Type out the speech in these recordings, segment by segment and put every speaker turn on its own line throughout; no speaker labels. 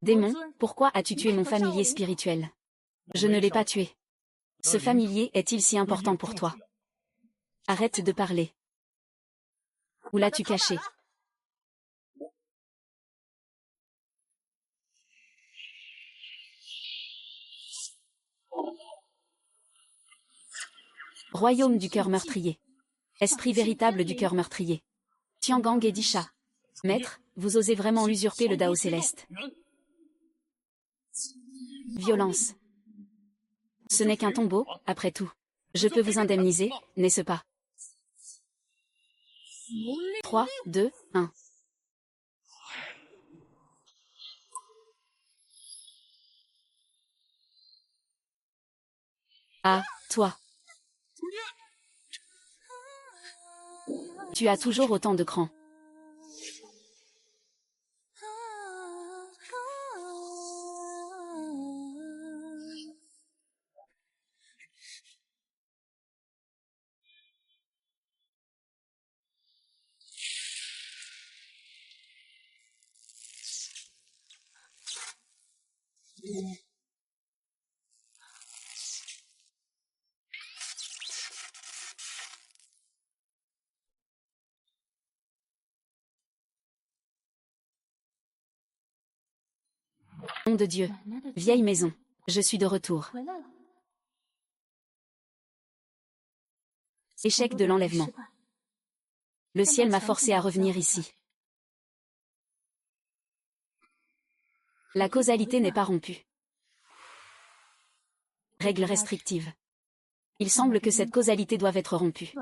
Démon, pourquoi as-tu tué mon familier spirituel? Je ne l'ai pas tué. Ce familier est-il si important pour toi? Arrête de parler. Où l'as-tu caché? Royaume du cœur meurtrier. Esprit véritable du cœur meurtrier. Tiangang et Disha. Maître, vous osez vraiment usurper le Dao céleste. Violence. Ce n'est qu'un tombeau, après tout. Je peux vous indemniser, n'est-ce pas? 3, 2, 1. Ah, toi. Tu as toujours autant de cran. Nom de Dieu. Vieille maison. Je suis de retour. Échec de l'enlèvement. Le ciel m'a forcé à revenir ici. La causalité n'est pas rompue. Règle restrictive. Il semble que cette causalité doive être rompue.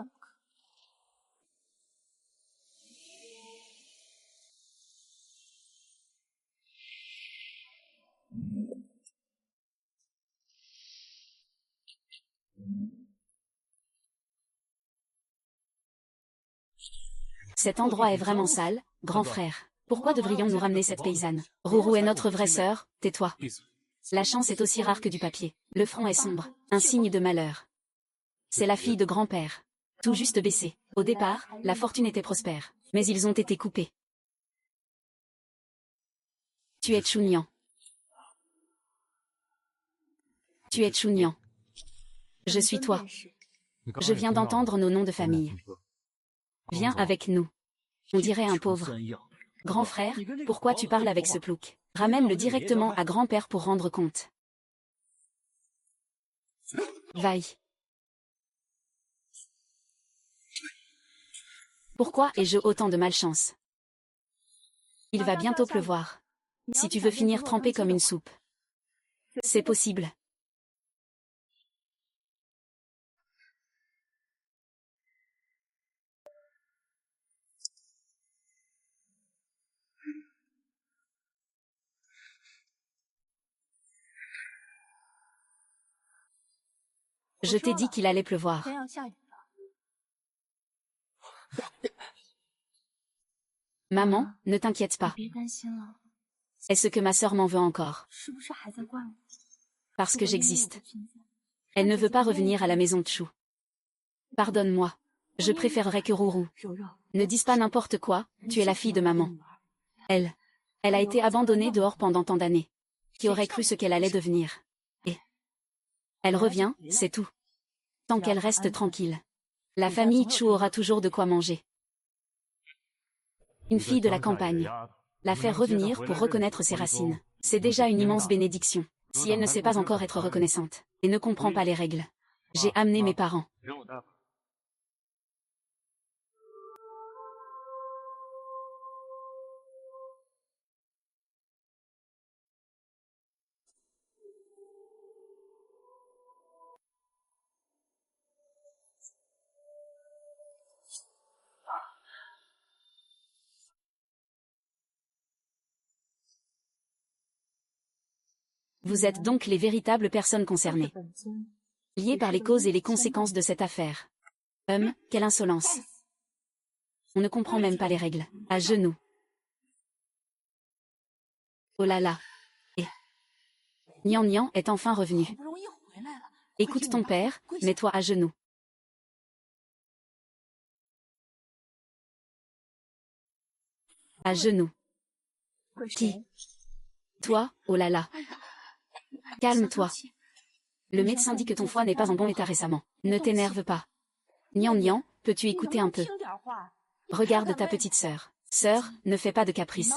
Cet endroit est vraiment sale, grand frère. Pourquoi devrions-nous ramener cette paysanne? Rourou est notre vraie sœur, tais-toi. La chance est aussi rare que du papier. Le front est sombre, un signe de malheur. C'est la fille de grand-père. Tout juste baissée. Au départ, la fortune était prospère. Mais ils ont été coupés. Tu es Chunyan. Tu es Chunyan. Je suis toi. Je viens d'entendre nos noms de famille. Viens avec nous. On dirait un pauvre. Grand frère, pourquoi tu parles avec ce plouc? Ramène-le directement à grand-père pour rendre compte. Vaille. Pourquoi ai-je autant de malchance? Il va bientôt pleuvoir. Si tu veux finir trempé comme une soupe. C'est possible. Je t'ai dit qu'il allait pleuvoir. Maman, ne t'inquiète pas. Est-ce que ma sœur m'en veut encore? Parce que j'existe. Elle ne veut pas revenir à la maison de Chou. Pardonne-moi. Je préférerais que Rourou ne dise pas n'importe quoi, tu es la fille de maman. Elle a été abandonnée dehors pendant tant d'années. Qui aurait cru ce qu'elle allait devenir? Et elle revient, c'est tout. Tant qu'elle reste tranquille. La famille Chou aura toujours de quoi manger. Une fille de la campagne. La faire revenir pour reconnaître ses racines. C'est déjà une immense bénédiction. Si elle ne sait pas encore être reconnaissante, et ne comprend pas les règles. J'ai amené mes parents. Vous êtes donc les véritables personnes concernées. Liées par les causes et les conséquences de cette affaire. Quelle insolence. On ne comprend même pas les règles. À genoux. Oh là là. Et Nian Nian est enfin revenu. Écoute ton père, mets-toi à genoux. À genoux. Qui Toi, oh là là. Calme-toi. Le médecin dit que ton foie n'est pas en bon état récemment. Ne t'énerve pas. Nian Nian, peux-tu écouter un peu? Regarde ta petite sœur. Sœur, ne fais pas de caprices.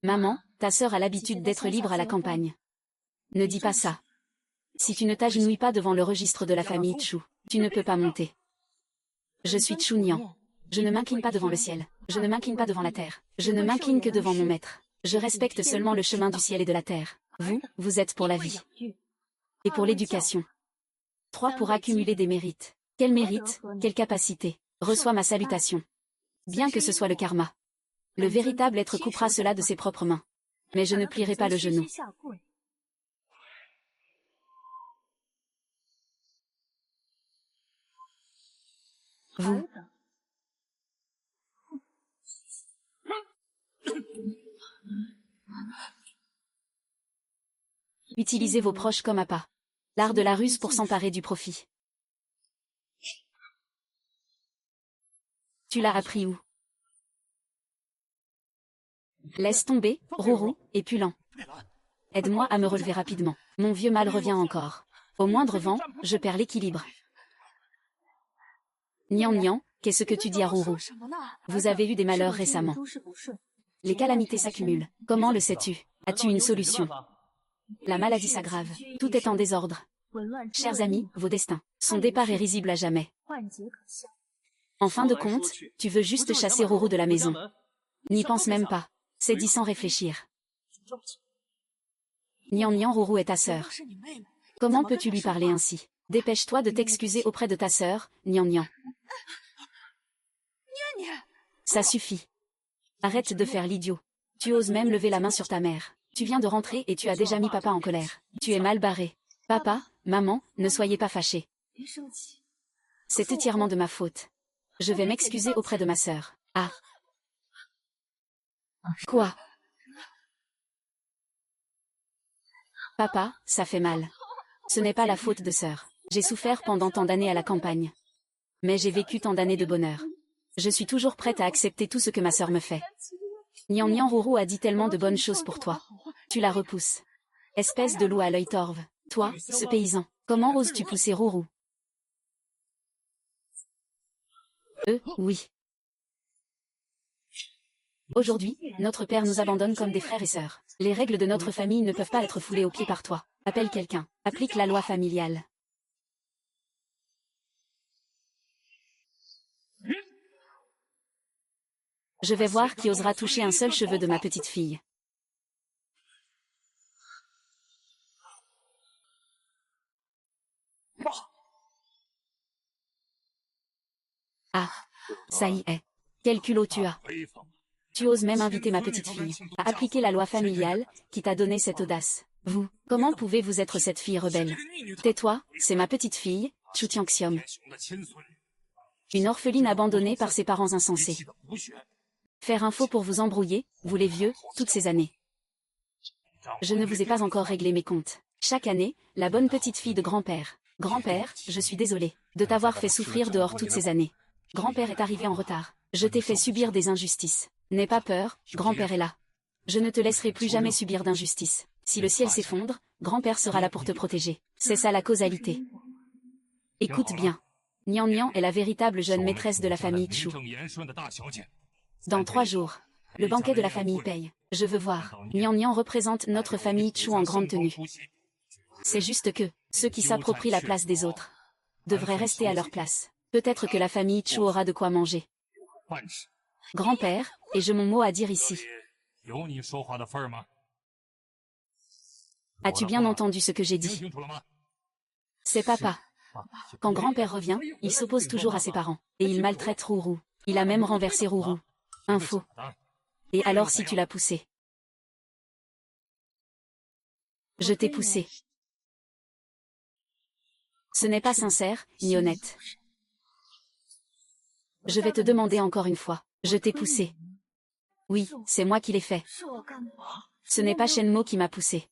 Maman, ta sœur a l'habitude d'être libre à la campagne. Ne dis pas ça. Si tu ne t'agenouilles pas devant le registre de la famille Chu, tu ne peux pas monter. Je suis Chu Nian. Je ne m'incline pas devant le ciel. Je ne m'incline pas devant la terre. Je ne m'incline que devant mon maître. Je respecte seulement le chemin du ciel et de la terre. Vous, vous êtes pour la vie. Et pour l'éducation. 3 pour accumuler des mérites. Quel mérite, quelle capacité. Reçois ma salutation. Bien que ce soit le karma. Le véritable être coupera cela de ses propres mains. Mais je ne plierai pas le genou. Vous. Utilisez vos proches comme appât. L'art de la ruse pour s'emparer du profit. Tu l'as appris où? Laisse tomber, Rourou, et Pulant. Aide-moi à me relever rapidement. Mon vieux mal revient encore. Au moindre vent, je perds l'équilibre. Nian Nian, qu'est-ce que tu dis à Rourou? Vous avez eu des malheurs récemment. Les calamités s'accumulent. Comment le sais-tu? As-tu une solution? La maladie s'aggrave. Tout est en désordre. Chers amis, vos destins. Son départ est risible à jamais. En fin de compte, tu veux juste chasser Rourou de la maison. N'y pense même pas. C'est dit sans réfléchir. Nian Nian, Rourou est ta sœur. Comment peux-tu lui parler ainsi? Dépêche-toi de t'excuser auprès de ta sœur, Nian Nian. Ça suffit. Arrête de faire l'idiot. Tu oses même lever la main sur ta mère. Tu viens de rentrer et tu as déjà mis papa en colère. Tu es mal barré. Papa, maman, ne soyez pas fâchés. C'est entièrement de ma faute. Je vais m'excuser auprès de ma sœur. Ah. Quoi? Papa, ça fait mal. Ce n'est pas la faute de sœur. J'ai souffert pendant tant d'années à la campagne. Mais j'ai vécu tant d'années de bonheur. Je suis toujours prête à accepter tout ce que ma sœur me fait. Nian Nian, Rourou a dit tellement de bonnes choses pour toi. Tu la repousses. Espèce de loup à l'œil torve. Toi, ce paysan, comment oses-tu pousser Rourou? Oui. Aujourd'hui, notre père nous abandonne comme des frères et sœurs. Les règles de notre famille ne peuvent pas être foulées aux pieds par toi. Appelle quelqu'un. Applique la loi familiale. Je vais voir qui osera toucher un seul cheveu de ma petite fille. Ah, ça y est. Quel culot tu as. Tu oses même inviter ma petite fille à appliquer la loi familiale qui t'a donné cette audace. Vous, comment pouvez-vous être cette fille rebelle? Tais-toi, c'est ma petite fille, Chu Tiangxiom. Une orpheline abandonnée par ses parents insensés. Faire un faux pour vous embrouiller, vous les vieux, toutes ces années. Je ne vous ai pas encore réglé mes comptes. Chaque année, la bonne petite fille de grand-père. Grand-père, je suis désolée de t'avoir fait souffrir dehors toutes ces années. Grand-père est arrivé en retard. Je t'ai fait subir des injustices. N'aie pas peur, grand-père est là. Je ne te laisserai plus jamais subir d'injustice. Si le ciel s'effondre, grand-père sera là pour te protéger. C'est ça la causalité. Écoute bien. Nian Nian est la véritable jeune maîtresse de la famille Chu. Dans 3 jours, le banquet de la famille paye. Je veux voir. Nian Nian représente notre famille Chu en grande tenue. C'est juste que, ceux qui s'approprient la place des autres, devraient rester à leur place. Peut-être que la famille Chu aura de quoi manger. Grand-père, ai-je mon mot à dire ici? As-tu bien entendu ce que j'ai dit? C'est papa. Quand grand-père revient, il s'oppose toujours à ses parents. Et il maltraite Rourou. Il a même renversé Rourou. Un faux. Et alors si tu l'as poussé? Je t'ai poussé. Ce n'est pas sincère, ni honnête. Je vais te demander encore une fois. Je t'ai poussé. Oui, c'est moi qui l'ai fait. Ce n'est pas Shenmo qui m'a poussé.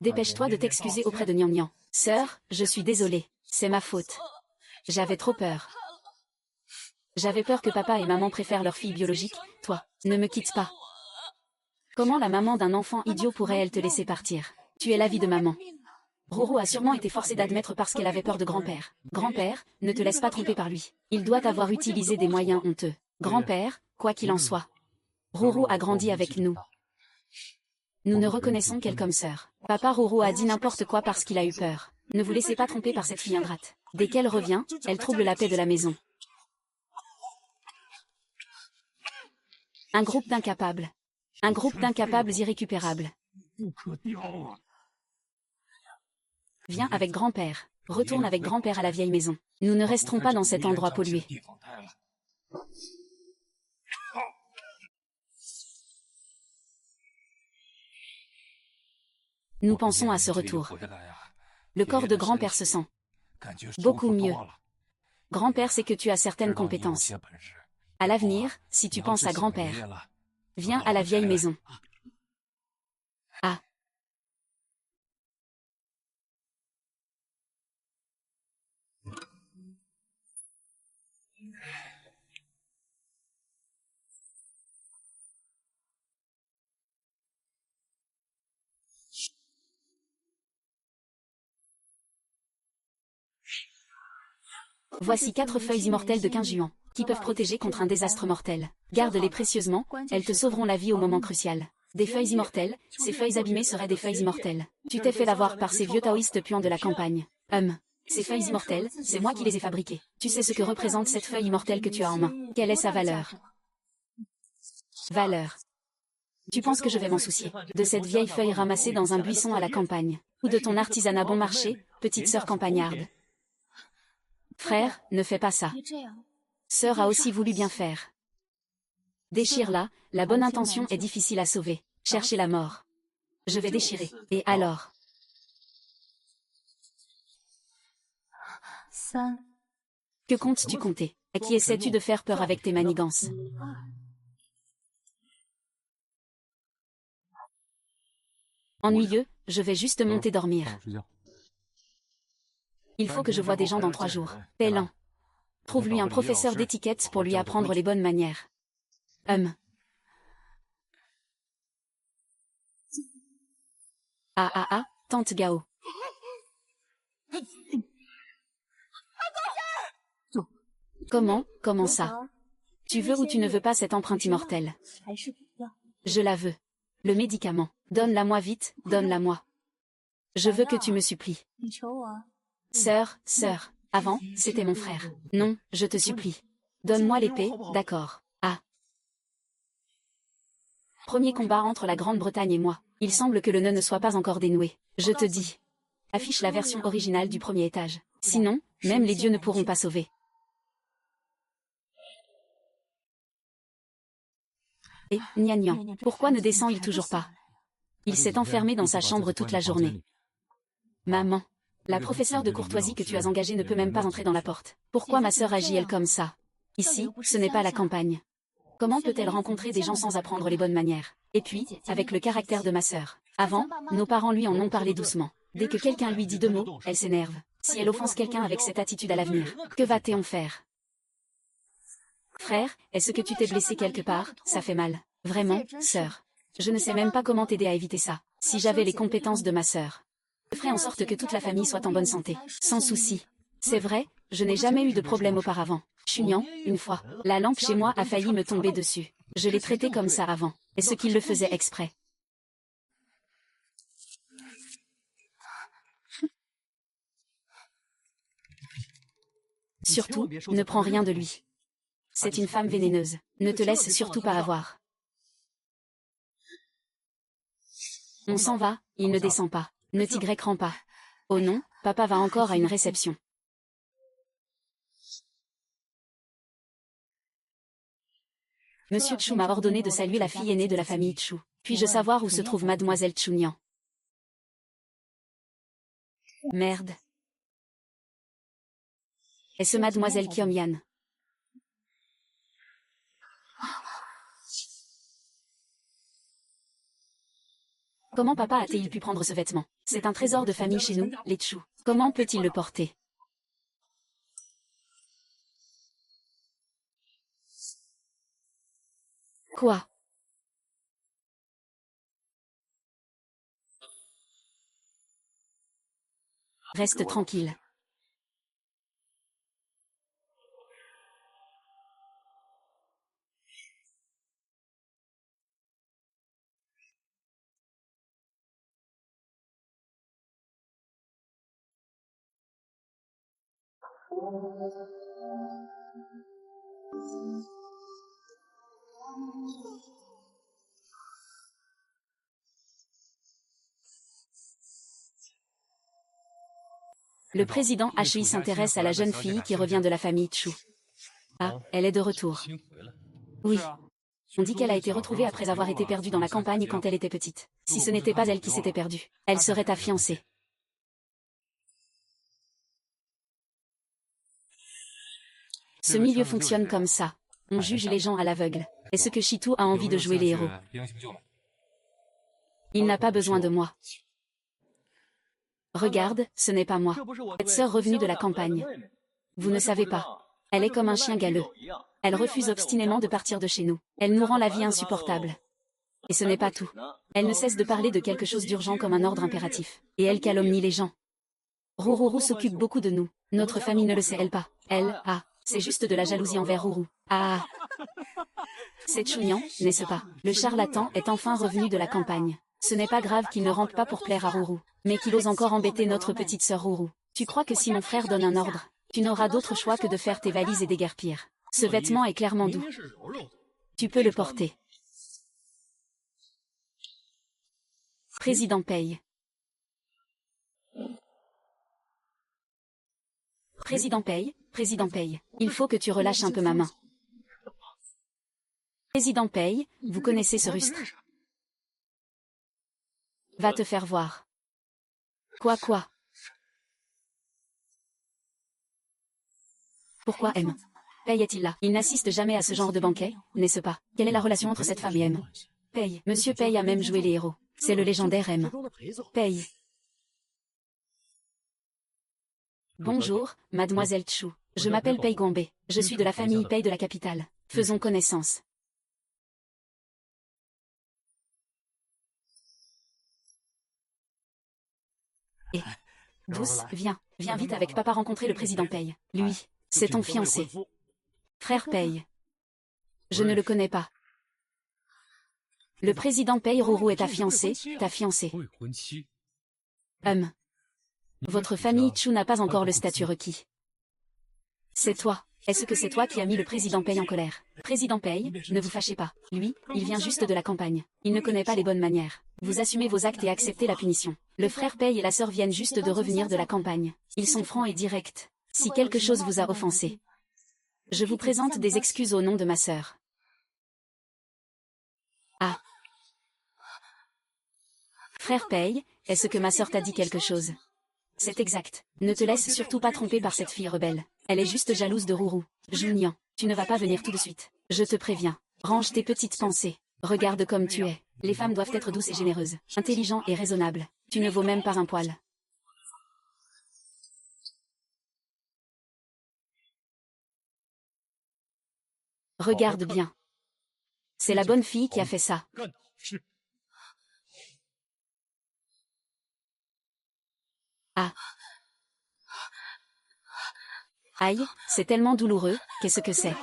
Dépêche-toi de t'excuser auprès de Nian Nian. Sœur, je suis désolée. C'est ma faute. J'avais trop peur. J'avais peur que papa et maman préfèrent leur fille biologique, toi. Ne me quitte pas. Comment la maman d'un enfant idiot pourrait-elle te laisser partir? Tu es la vie de maman. Roro a sûrement été forcée d'admettre parce qu'elle avait peur de grand-père. Grand-père, ne te laisse pas tromper par lui. Il doit avoir utilisé des moyens honteux. Grand-père, quoi qu'il en soit. Roro a grandi avec nous. Nous ne reconnaissons qu'elle comme sœur. Papa Roro a dit n'importe quoi parce qu'il a eu peur. Ne vous laissez pas tromper par cette fille ingrate. Dès qu'elle revient, elle trouble la paix de la maison. Un groupe d'incapables. Un groupe d'incapables irrécupérables. Viens avec grand-père. Retourne avec grand-père à la vieille maison. Nous ne resterons pas dans cet endroit pollué. Nous pensons à ce retour. Le corps de grand-père se sent beaucoup mieux. Grand-père sait que tu as certaines compétences. À l'avenir, si tu penses à grand-père, viens à la vieille maison. Ah. Voici 4 feuilles immortelles de 15 juan, qui peuvent protéger contre un désastre mortel. Garde-les précieusement, elles te sauveront la vie au moment crucial. Des feuilles immortelles, ces feuilles abîmées seraient des feuilles immortelles. Tu t'es fait l'avoir par ces vieux taoïstes puants de la campagne. Ces feuilles immortelles, c'est moi qui les ai fabriquées. Tu sais ce que représente cette feuille immortelle que tu as en main. Quelle est sa valeur? Valeur. Tu penses que je vais m'en soucier de cette vieille feuille ramassée dans un buisson à la campagne, ou de ton artisanat bon marché, petite sœur campagnarde? Frère, ne fais pas ça. Sœur a aussi voulu bien faire. Déchire-la, la bonne intention est difficile à sauver. Cherchez la mort. Je vais déchirer. Et alors? Que comptes-tu compter? À qui essaies-tu de faire peur avec tes manigances? Ennuyeux, je vais juste monter dormir. Il faut que je voie des gens dans 3 jours. Pélan. Trouve-lui un professeur d'étiquette pour lui apprendre les bonnes manières. Tante Gao. Comment ça? Tu veux ou tu ne veux pas cette empreinte immortelle? Je la veux. Le médicament. Donne-la-moi vite, donne-la-moi. Je veux que tu me supplies. Sœur, avant, c'était mon frère. Non, je te supplie. Donne-moi l'épée, d'accord. Ah. Premier combat entre la Grande-Bretagne et moi. Il semble que le nœud ne soit pas encore dénoué. Je te dis. Affiche la version originale du premier étage. Sinon, même les dieux ne pourront pas sauver. Et, Nian, pourquoi ne descend-il toujours pas? Il s'est enfermé dans sa chambre toute la journée. Maman. La professeure de courtoisie que tu as engagée ne peut même pas entrer dans la porte. Pourquoi ma sœur agit-elle comme ça? Ici, ce n'est pas la campagne. Comment peut-elle rencontrer des gens sans apprendre les bonnes manières? Et puis, avec le caractère de ma sœur. Avant, nos parents lui en ont parlé doucement. Dès que quelqu'un lui dit 2 mots, elle s'énerve. Si elle offense quelqu'un avec cette attitude à l'avenir, que va-t-on faire? Frère, est-ce que tu t'es blessé quelque part? Ça fait mal. Vraiment, sœur. Je ne sais même pas comment t'aider à éviter ça. Si j'avais les compétences de ma sœur. Je ferai en sorte que toute la famille soit en bonne santé. Sans souci. C'est vrai, je n'ai jamais eu de problème auparavant. Chunian, une fois, la lampe chez moi a failli me tomber dessus. Je l'ai traité comme ça avant. Est-ce qu'il le faisait exprès? Surtout, ne prends rien de lui. C'est une femme vénéneuse. Ne te laisse surtout pas avoir. On s'en va, il ne descend pas. Ne t'y grec-rends pas. Oh non, papa va encore à une réception. Monsieur Chu m'a ordonné de saluer la fille aînée de la famille Chu. Puis-je savoir où se trouve mademoiselle Chunian? Merde. Est-ce mademoiselle Kiomyan? Comment papa a-t-il pu prendre ce vêtement? C'est un trésor de famille chez nous, les Chu. Comment peut-il le porter? Quoi? Reste tranquille. Le président HI s'intéresse à la jeune fille qui revient de la famille Chu. Ah, elle est de retour. Oui. On dit qu'elle a été retrouvée après avoir été perdue dans la campagne quand elle était petite. Si ce n'était pas elle qui s'était perdue, elle serait ta fiancée. Ce milieu fonctionne comme ça. On juge les gens à l'aveugle. Est-ce que Shitou a envie de jouer les héros? Il n'a pas besoin de moi. Regarde, ce n'est pas moi. Cette sœur revenue de la campagne. Vous ne savez pas. Elle est comme un chien galeux. Elle refuse obstinément de partir de chez nous. Elle nous rend la vie insupportable. Et ce n'est pas tout. Elle ne cesse de parler de quelque chose d'urgent comme un ordre impératif. Et elle calomnie les gens. Rourou s'occupe beaucoup de nous. Notre famille ne le sait elle pas. Elle, c'est juste de la jalousie envers Rourou. Ah. C'est Chouignan, n'est-ce pas? Le charlatan est enfin revenu de la campagne. Ce n'est pas grave qu'il ne rentre pas pour plaire à Rourou, mais qu'il ose encore embêter notre petite sœur Rourou. Tu crois que si mon frère donne un ordre, tu n'auras d'autre choix que de faire tes valises et déguerpir. Ce vêtement est clairement doux. Tu peux le porter. Président paye. Président paye, président paye. Il faut que tu relâches un peu ma main. Président paye, vous connaissez ce rustre. Va te faire voir. Quoi? Pourquoi M? Paye est-il là? Il n'assiste jamais à ce genre de banquet, n'est-ce pas? Quelle est la relation entre cette femme et M? Paye. Monsieur Paye a même joué les héros. C'est le légendaire M. Paye. Bonjour, mademoiselle Chu. Je m'appelle Pei Gombe. Je suis de la famille Pei de la capitale. Faisons connaissance. Et douce, viens vite avec papa rencontrer le président Pei. Lui, c'est ton fiancé. Frère Pei. Je ne le connais pas. Le président Pei Rourou est ta fiancée. Votre famille Chu n'a pas encore le statut requis. C'est toi. Est-ce que c'est toi qui as mis le président Pei en colère? Président Pei, ne vous fâchez pas. Lui, il vient juste de la campagne. Il ne connaît pas les bonnes manières. Vous assumez vos actes et acceptez la punition. Le frère Pei et la sœur viennent juste de revenir de la campagne. Ils sont francs et directs. Si quelque chose vous a offensé, je vous présente des excuses au nom de ma sœur. Ah. Frère Pei, est-ce que ma sœur t'a dit quelque chose? C'est exact. Ne te laisse surtout pas tromper par cette fille rebelle. Elle est juste jalouse de Rourou. Junian, tu ne vas pas venir tout de suite. Je te préviens. Range tes petites pensées. Regarde comme tu es. Les femmes doivent être douces et généreuses, intelligentes et raisonnables. Tu ne vaux même pas un poil. Regarde bien. C'est la bonne fille qui a fait ça. Ah. Aïe, c'est tellement douloureux, qu'est-ce que c'est?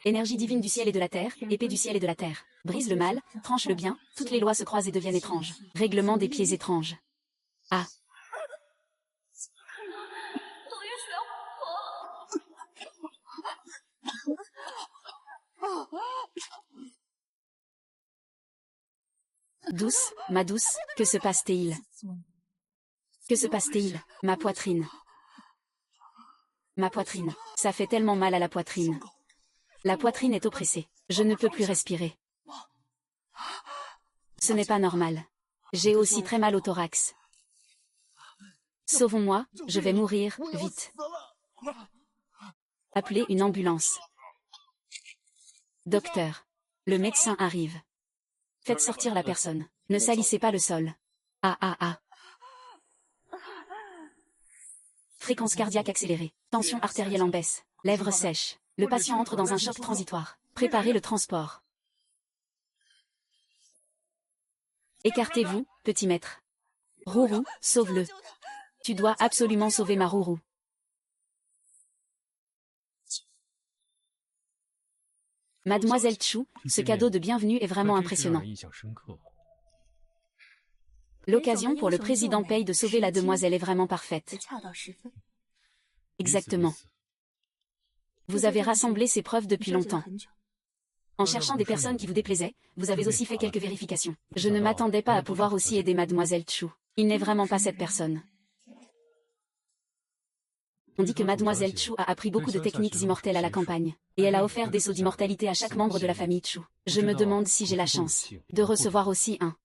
Énergie divine du ciel et de la terre, épée du ciel et de la terre. Brise le mal, tranche le bien, toutes les lois se croisent et deviennent étranges. Règlement des pieds étranges. Ah. Douce, ma douce, que se passe-t-il? Que se passe-t-il? Ma poitrine. Ma poitrine. Ça fait tellement mal à la poitrine. La poitrine est oppressée. Je ne peux plus respirer. Ce n'est pas normal. J'ai aussi très mal au thorax. Sauvons-moi, je vais mourir, vite. Appelez une ambulance. Docteur. Le médecin arrive. Faites sortir la personne. Ne salissez pas le sol. Ah. Fréquence cardiaque accélérée. Tension artérielle en baisse. Lèvres sèches. Le patient entre dans un choc transitoire. Préparez le transport. Écartez-vous, petit maître. Rourou, sauve-le. Tu dois absolument sauver ma Rourou. Mademoiselle Chou, ce cadeau de bienvenue est vraiment impressionnant. L'occasion pour le président Pei de sauver la demoiselle est vraiment parfaite. Exactement. Vous avez rassemblé ces preuves depuis longtemps. En cherchant des personnes qui vous déplaisaient, vous avez aussi fait quelques vérifications. Je ne m'attendais pas à pouvoir aussi aider Mademoiselle Chou. Il n'est vraiment pas cette personne. On dit que Mademoiselle Chou a appris beaucoup de techniques immortelles à la campagne, et elle a offert des sauts d'immortalité à chaque membre de la famille Chou. Je me demande si j'ai la chance de recevoir aussi un.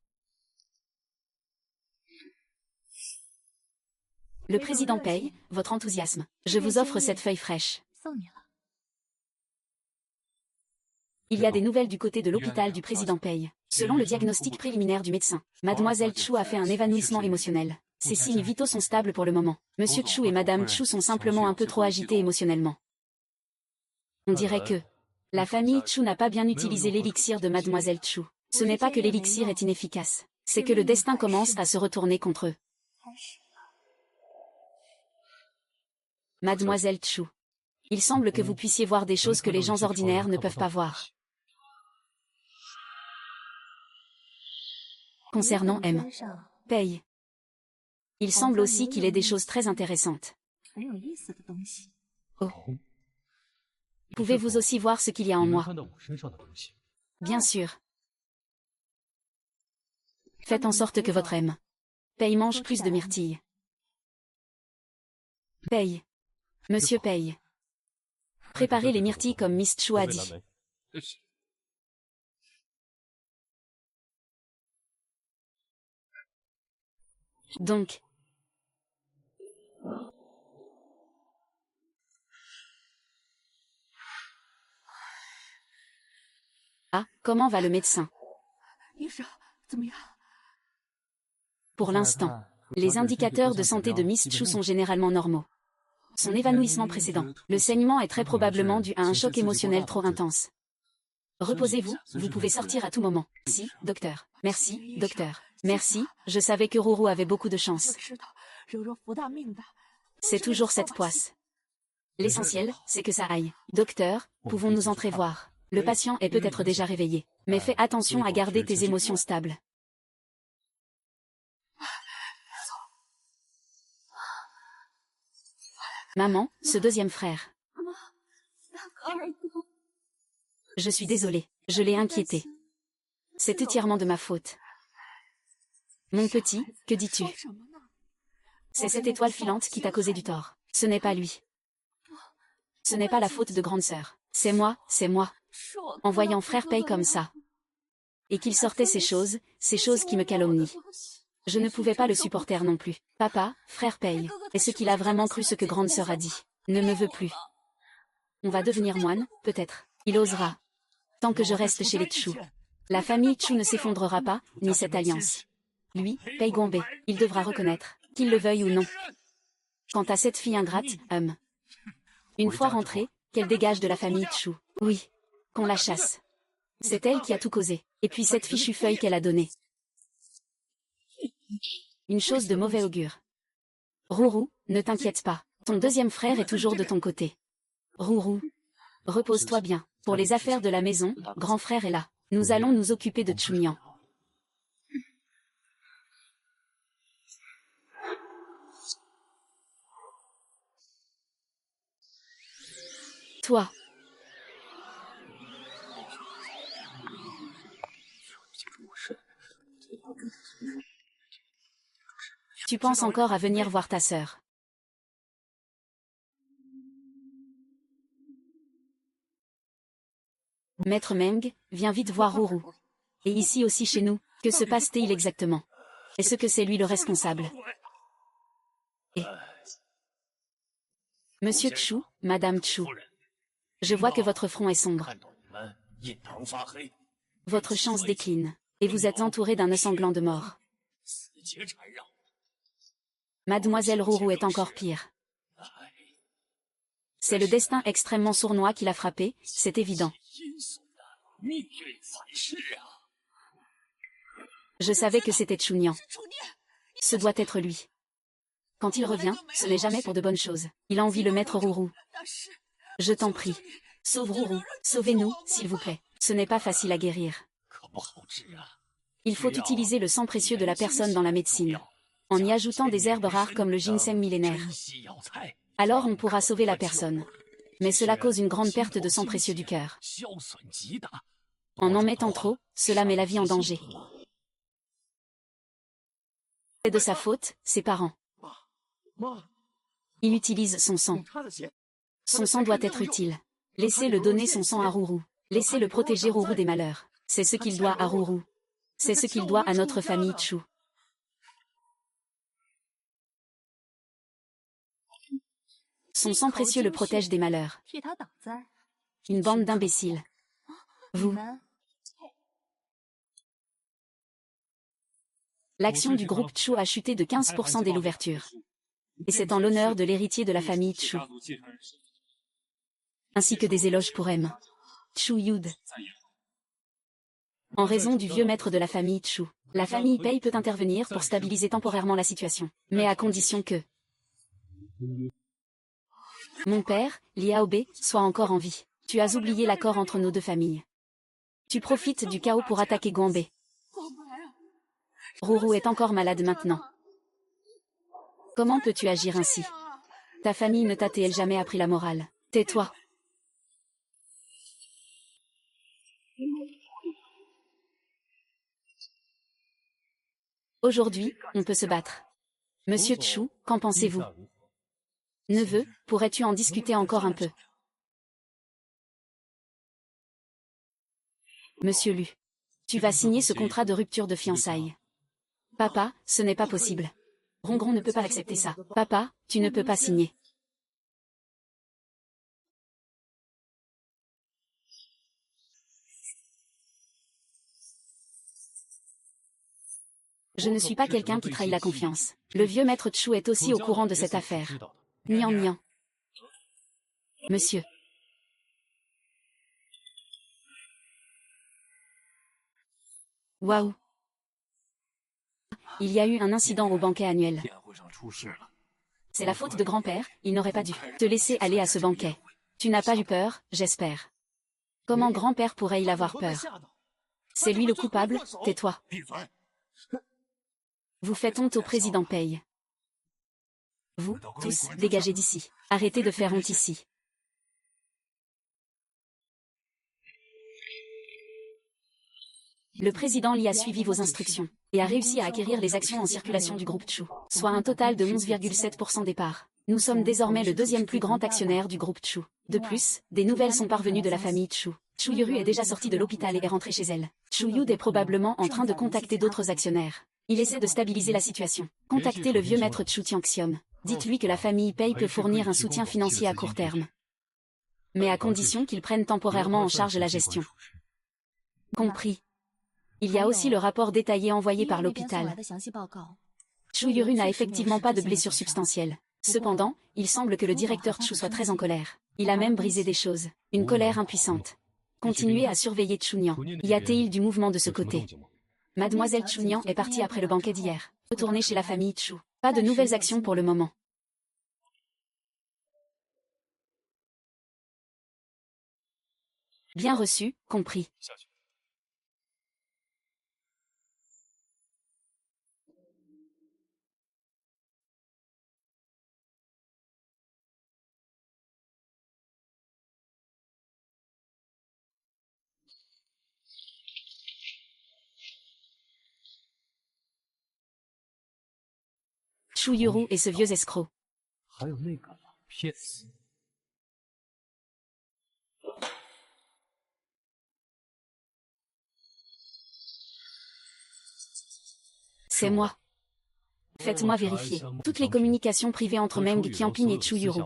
Le président Pei, votre enthousiasme. Je vous offre cette feuille fraîche. Il y a des nouvelles du côté de l'hôpital du président Pei. Selon le diagnostic préliminaire du médecin, Mademoiselle Chou a fait un évanouissement émotionnel. Ses signes vitaux sont stables pour le moment. Monsieur Chou et Madame Chou sont simplement un peu trop agités émotionnellement. On dirait que la famille Chou n'a pas bien utilisé l'élixir de Mademoiselle Chou. Ce n'est pas que l'élixir est inefficace, c'est que le destin commence à se retourner contre eux. Mademoiselle Chou, il semble que vous puissiez voir des choses que les gens ordinaires ne peuvent pas voir. Concernant M. Pei, il semble aussi qu'il ait des choses très intéressantes. Oh. Pouvez-vous aussi voir ce qu'il y a en moi? Bien sûr. Faites en sorte que votre M. Pei mange plus de myrtilles. Pei. Monsieur Pei. Préparez les myrtilles comme Miss Chou a dit. Donc. Ah, comment va le médecin? Pour l'instant, les indicateurs de santé de Miss Chou sont généralement normaux. Son évanouissement précédent, le saignement est très probablement dû à un choc émotionnel trop intense. Reposez-vous, vous pouvez sortir à tout moment. Merci, docteur. Merci, docteur. Merci, je savais que Rourou avait beaucoup de chance. C'est toujours cette poisse. L'essentiel, c'est que ça aille. Docteur, pouvons-nous entrer voir? Le patient est peut-être déjà réveillé, mais fais attention à garder tes émotions stables. Maman, ce deuxième frère. Je suis désolée, je l'ai inquiété. C'est entièrement de ma faute. Mon petit, que dis-tu? C'est cette étoile filante qui t'a causé du tort. Ce n'est pas lui. Ce n'est pas la faute de grande sœur. C'est moi, c'est moi. En voyant frère Pei comme ça. Et qu'il sortait ces choses qui me calomnient. Je ne pouvais pas le supporter non plus. Papa, frère Pei, est-ce qu'il a vraiment cru ce que grande sœur a dit? Ne me veut plus. On va devenir moine, peut-être. Il osera. Tant que je reste chez les Chou. La famille Chou ne s'effondrera pas, ni cette alliance. Lui, Pei Gongbe, il devra reconnaître, qu'il le veuille ou non. Quant à cette fille ingrate, une fois rentrée, qu'elle dégage de la famille Chou. Oui. Qu'on la chasse. C'est elle qui a tout causé. Et puis cette fichue feuille qu'elle a donnée. Une chose de mauvais augure. Rourou, ne t'inquiète pas. Ton deuxième frère est toujours de ton côté. Rourou. Repose-toi bien. Pour les affaires de la maison, grand frère est là. Nous allons nous occuper de Chunyan. Toi. Tu penses encore à venir voir ta sœur. Maître Meng, viens vite voir Rourou. Et ici aussi chez nous, que se passe-t-il exactement? Est-ce que c'est lui le responsable? Et Monsieur Chou, Madame Chou. Je vois que votre front est sombre. Votre chance décline, et vous êtes entouré d'un nœud sanglant de mort. Mademoiselle Rourou est encore pire. C'est le destin extrêmement sournois qui l'a frappé, c'est évident. Je savais que c'était Chunyan. Ce doit être lui. Quand il revient, ce n'est jamais pour de bonnes choses. Il envie le maître Rourou. Je t'en prie. Sauve Rourou, sauvez-nous, s'il vous plaît. Ce n'est pas facile à guérir. Il faut utiliser le sang précieux de la personne dans la médecine, en y ajoutant des herbes rares comme le ginseng millénaire. Alors on pourra sauver la personne. Mais cela cause une grande perte de sang précieux du cœur. En mettant trop, cela met la vie en danger. C'est de sa faute, ses parents. Il utilise son sang. Son sang doit être utile. Laissez-le donner son sang à Rourou. Laissez-le protéger Rourou des malheurs. C'est ce qu'il doit à Rourou. C'est ce qu'il doit à notre famille Chu. Son sang précieux le protège des malheurs. Une bande d'imbéciles. Vous. L'action du groupe Chu a chuté de 15% dès l'ouverture. Et c'est en l'honneur de l'héritier de la famille Chu. Ainsi que des éloges pour M. Chu Yud. En raison du vieux maître de la famille Chu, la famille Pei peut intervenir pour stabiliser temporairement la situation, mais à condition que mon père, Liao Bei, soit encore en vie. Tu as oublié l'accord entre nos deux familles. Tu profites du chaos pour attaquer Guanbei. Rourou est encore malade maintenant. Comment peux-tu agir ainsi? Ta famille ne t'a-t-elle jamais appris la morale? Tais-toi. Aujourd'hui, on peut se battre. Monsieur Chu, qu'en pensez-vous? Neveu, pourrais-tu en discuter encore un peu? Monsieur Lu. Tu vas signer ce contrat de rupture de fiançailles. Papa, ce n'est pas possible. Rongron ne peut pas accepter ça. Papa, tu ne peux pas signer. Je ne suis pas quelqu'un qui trahit la confiance. Le vieux maître Chu est aussi au courant de cette affaire. Nian nian. Monsieur. Waouh. Il y a eu un incident au banquet annuel. C'est la faute de grand-père, il n'aurait pas dû te laisser aller à ce banquet. Tu n'as pas eu peur, j'espère. Comment grand-père pourrait-il avoir peur? C'est lui le coupable, tais-toi. Vous faites honte au président Pei. Vous, tous, dégagez d'ici. Arrêtez de faire honte ici. Le président Li a suivi vos instructions, et a réussi à acquérir les actions en circulation du groupe Chu, soit un total de 11,7% des parts. Nous sommes désormais le deuxième plus grand actionnaire du groupe Chu. De plus, des nouvelles sont parvenues de la famille Chu. Chu Yuru est déjà sortie de l'hôpital et est rentrée chez elle. Chu Yud est probablement en train de contacter d'autres actionnaires. Il essaie de stabiliser la situation. Contactez le vieux maître Chu Tiangxiom. Dites-lui que la famille Pei peut fournir un soutien financier à court terme. Mais à condition qu'il prenne temporairement en charge la gestion. Compris. Il y a aussi le rapport détaillé envoyé par l'hôpital. Chu Yuru n'a effectivement pas de blessures substantielles. Cependant, il semble que le directeur Chu soit très en colère. Il a même brisé des choses. Une colère impuissante. Continuez à surveiller Chunyan. Y a-t-il du mouvement de ce côté? Mademoiselle Chunyan est partie après le banquet d'hier. Retournez chez la famille Chu. Pas de nouvelles actions pour le moment. Bien reçu, compris. Chu Yuru et ce vieux escroc. C'est moi. Faites-moi vérifier toutes les communications privées entre Meng Qianping et Chu Yuru.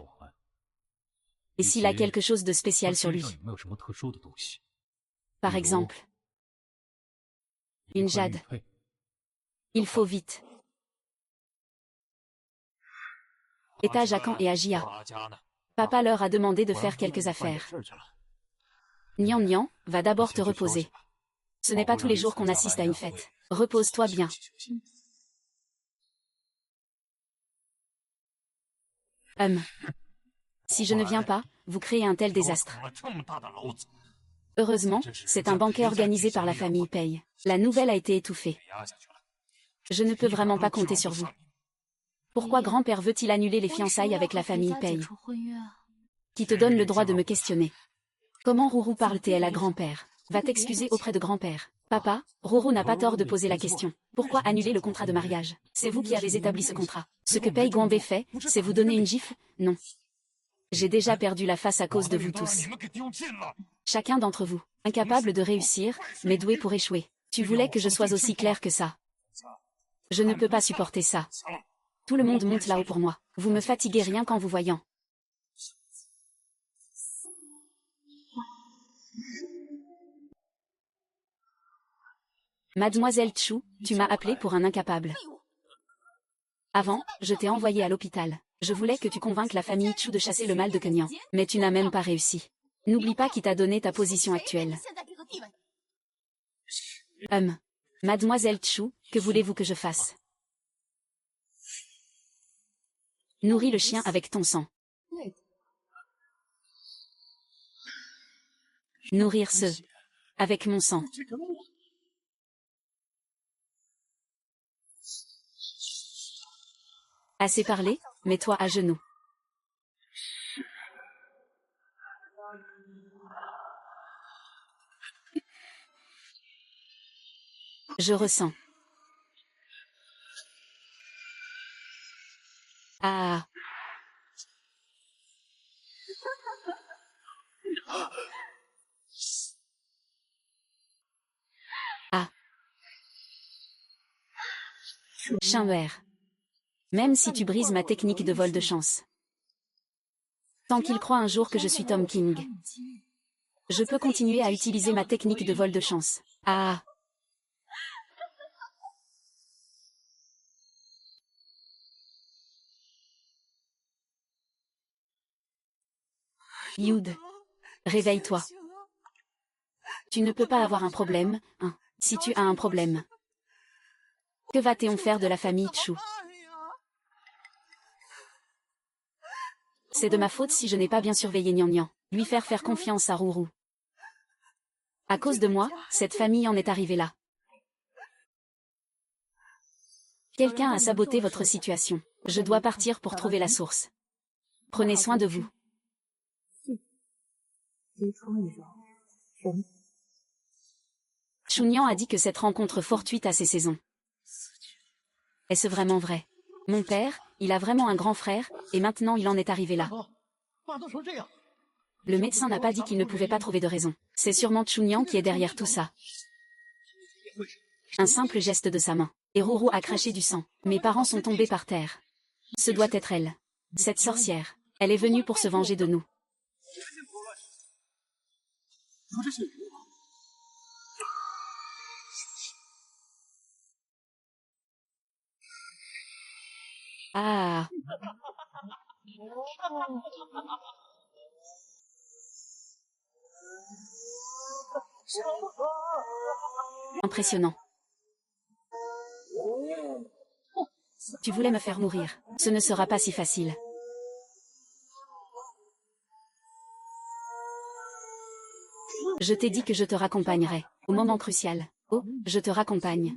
Et s'il a quelque chose de spécial sur lui. Par exemple, une jade. Il faut vite. Étage à Caen et à Jia. Papa leur a demandé de faire quelques affaires. Nian Nian, va d'abord te reposer. Ce n'est pas tous les jours qu'on assiste à une fête. Repose-toi bien. Si je ne viens pas, vous créez un tel désastre. Heureusement, c'est un banquet organisé par la famille Pei. La nouvelle a été étouffée. Je ne peux vraiment pas compter sur vous. Pourquoi grand-père veut-il annuler les fiançailles avec la famille Pei? Qui te donne le droit de me questionner? Comment Rourou parle-t-elle à grand-père? Va t'excuser auprès de grand-père. Papa, Rourou n'a pas tort de poser la question. Pourquoi annuler le contrat de mariage? C'est vous qui avez établi ce contrat. Ce que Pei Guanbei fait, c'est vous donner une gifle? Non. J'ai déjà perdu la face à cause de vous tous. Chacun d'entre vous, incapable de réussir, mais doué pour échouer. Tu voulais que je sois aussi clair que ça. Je ne peux pas supporter ça. Tout le monde monte là-haut pour moi. Vous me fatiguez rien qu'en vous voyant. Mademoiselle Chou, tu m'as appelé pour un incapable. Avant, je t'ai envoyé à l'hôpital. Je voulais que tu convainques la famille Chou de chasser le mal de Kenyan. Mais tu n'as même pas réussi. N'oublie pas qui t'a donné ta position actuelle. Mademoiselle Chou, que voulez-vous que je fasse? Nourris le chien avec ton sang. Nourrir ce avec mon sang. Assez parlé, mets-toi à genoux. Je ressens. Ah. Ah. Chien. Même si tu brises ma technique de vol de chance. Tant qu'il croit un jour que je suis Tom King. Je peux continuer à utiliser ma technique de vol de chance. Ah. Youd. Réveille-toi. Tu ne peux pas avoir un problème, hein, si tu as un problème. Que va-t-on faire de la famille Chou? C'est de ma faute si je n'ai pas bien surveillé Nian Nian. Lui faire confiance à Rourou. À cause de moi, cette famille en est arrivée là. Quelqu'un a saboté votre situation. Je dois partir pour trouver la source. Prenez soin de vous. Chunyan a dit que cette rencontre fortuite a ses saisons. Est-ce vraiment vrai? Mon père, il a vraiment un grand frère, et maintenant il en est arrivé là. Le médecin n'a pas dit qu'il ne pouvait pas trouver de raison. C'est sûrement Chunyan qui est derrière tout ça. Un simple geste de sa main. Et Rourou a craché du sang. Mes parents sont tombés par terre. Ce doit être elle. Cette sorcière. Elle est venue pour se venger de nous. Ah. Impressionnant. Tu voulais me faire mourir. Ce ne sera pas si facile. Je t'ai dit que je te raccompagnerai. Au moment crucial. Oh, je te raccompagne.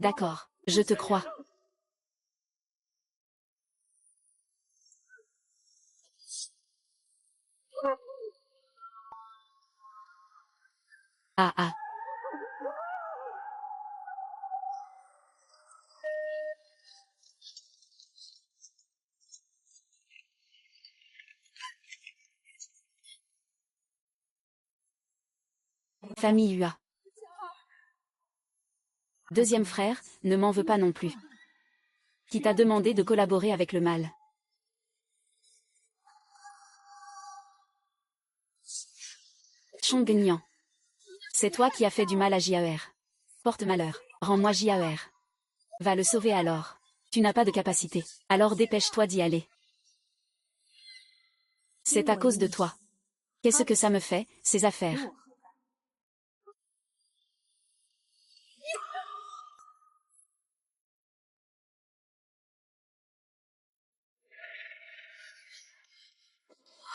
D'accord, je te crois. Ah ah. Famille UA. Deuxième frère, ne m'en veux pas non plus. Qui t'a demandé de collaborer avec le mal. Chongnian. C'est toi qui as fait du mal à Jaer. Porte malheur. Rends-moi Jaer. Va le sauver alors. Tu n'as pas de capacité. Alors dépêche-toi d'y aller. C'est à cause de toi. Qu'est-ce que ça me fait, ces affaires?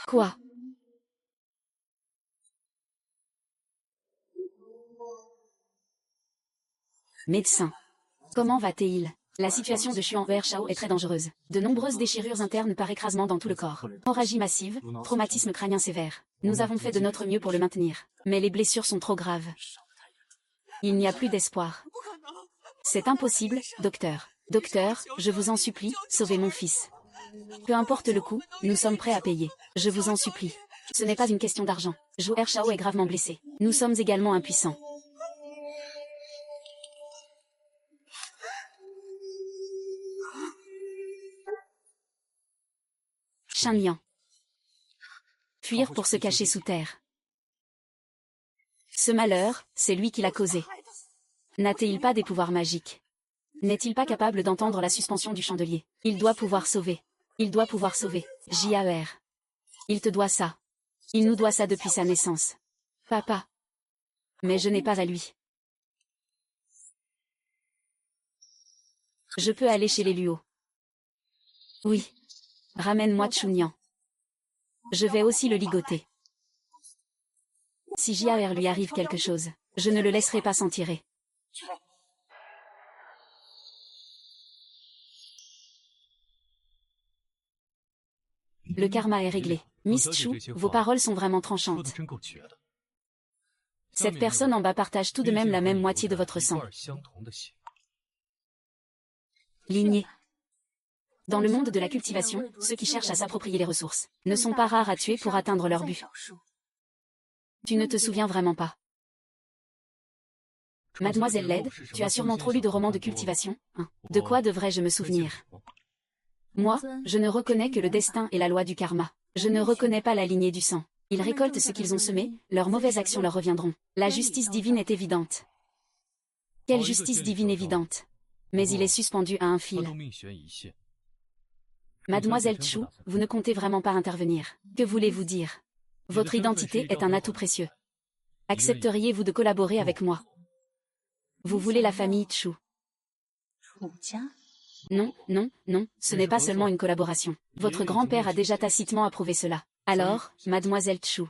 Quoi? Médecin. Comment va-t-il? La situation de Xuan Shao est très dangereuse. De nombreuses déchirures internes par écrasement dans tout le corps. Hémorragie massive, traumatisme crânien sévère. Nous avons fait de notre mieux pour le maintenir. Mais les blessures sont trop graves. Il n'y a plus d'espoir. C'est impossible, docteur. Docteur, je vous en supplie, sauvez mon fils. Peu importe le coût, nous sommes prêts à payer. Je vous en supplie. Ce n'est pas une question d'argent. Zhou Shao est gravement blessé. Nous sommes également impuissants. Shenliang. Fuir pour se cacher sous terre. Ce malheur, c'est lui qui l'a causé. N'a-t-il pas des pouvoirs magiques? N'est-il pas capable d'entendre la suspension du chandelier? Il doit pouvoir sauver. Il doit pouvoir sauver. Jaer. Il te doit ça. Il nous doit ça depuis sa naissance. Papa. Mais je n'ai pas à lui. Je peux aller chez les Luo. Oui. Ramène-moi Chunyan. Je vais aussi le ligoter. Si Jaer lui arrive quelque chose, je ne le laisserai pas s'en tirer. Le karma est réglé. Miss Chu, vos paroles sont vraiment tranchantes. Cette personne en bas partage tout de même la même moitié de votre sang. Lignée. Dans le monde de la cultivation, ceux qui cherchent à s'approprier les ressources ne sont pas rares à tuer pour atteindre leur but. Tu ne te souviens vraiment pas. Mademoiselle Led, tu as sûrement trop lu de romans de cultivation, hein. De quoi devrais-je me souvenir? Moi, je ne reconnais que le destin et la loi du karma. Je ne reconnais pas la lignée du sang. Ils récoltent ce qu'ils ont semé, leurs mauvaises actions leur reviendront. La justice divine est évidente. Quelle justice divine évidente? Mais il est suspendu à un fil. Mademoiselle Chu, vous ne comptez vraiment pas intervenir. Que voulez-vous dire? Votre identité est un atout précieux. Accepteriez-vous de collaborer avec moi? Vous voulez la famille Chu? Non, non, non, ce n'est pas seulement une collaboration. Votre grand-père a déjà tacitement approuvé cela. Alors, Mademoiselle Chu,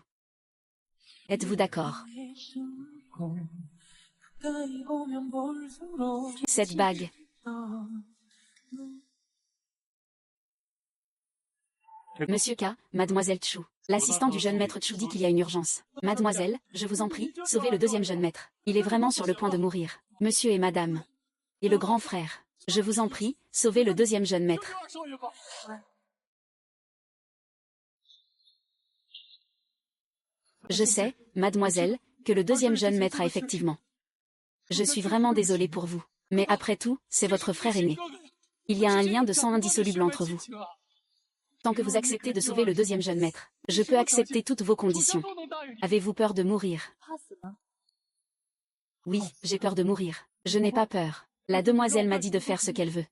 êtes-vous d'accord? Cette bague. Monsieur K, Mademoiselle Chu. L'assistant du jeune maître Chu dit qu'il y a une urgence. Mademoiselle, je vous en prie, sauvez le deuxième jeune maître. Il est vraiment sur le point de mourir. Monsieur et madame. Et le grand frère. Je vous en prie, sauvez le deuxième jeune maître. Je sais, mademoiselle, que le deuxième jeune maître a effectivement. Je suis vraiment désolée pour vous. Mais après tout, c'est votre frère aîné. Il y a un lien de sang indissoluble entre vous. Tant que vous acceptez de sauver le deuxième jeune maître, je peux accepter toutes vos conditions. Avez-vous peur de mourir? Oui, j'ai peur de mourir. Je n'ai pas peur. La demoiselle m'a dit de faire ce qu'elle veut.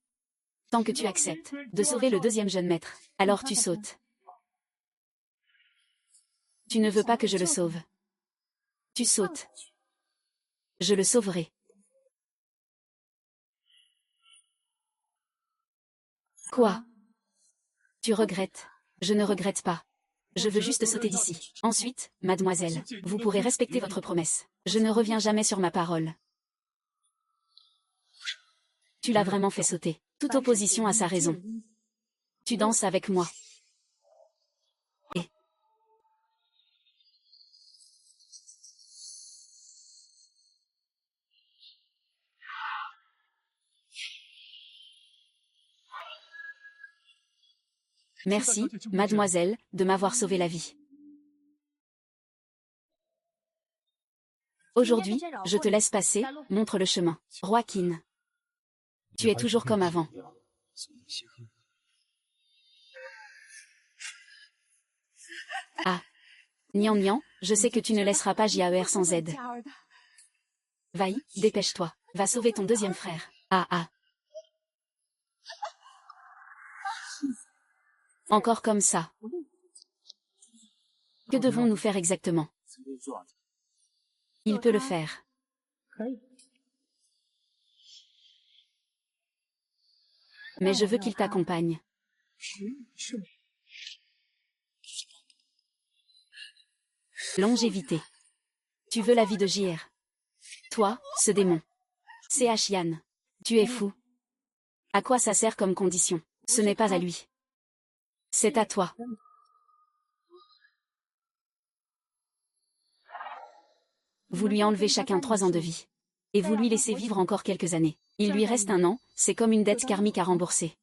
Tant que tu acceptes de sauver le deuxième jeune maître, alors tu sautes. Tu ne veux pas que je le sauve. Tu sautes. Je le sauverai. Quoi? Tu regrettes? Je ne regrette pas. Je veux juste sauter d'ici. Ensuite, mademoiselle, vous pourrez respecter votre promesse. Je ne reviens jamais sur ma parole. Tu l'as vraiment fait sauter. Toute opposition a sa raison. Tu danses avec moi. Et... Merci, mademoiselle, de m'avoir sauvé la vie. Aujourd'hui, je te laisse passer, montre le chemin. Roi Qin. Tu es toujours comme avant. Ah. Nian Nian, je sais que tu ne laisseras pas Jaer sans aide. Vaï, dépêche-toi, va sauver ton deuxième frère. Ah ah. Encore comme ça. Que devons-nous faire exactement? Il peut le faire. Mais je veux qu'il t'accompagne. Longévité. Tu veux la vie de JR. Toi, ce démon. CH Yann. Tu es fou. À quoi ça sert comme condition? Ce n'est pas à lui. C'est à toi. Vous lui enlevez chacun 3 ans de vie. Et vous lui laissez vivre encore quelques années. Il lui reste 1 an, c'est comme une dette karmique à rembourser.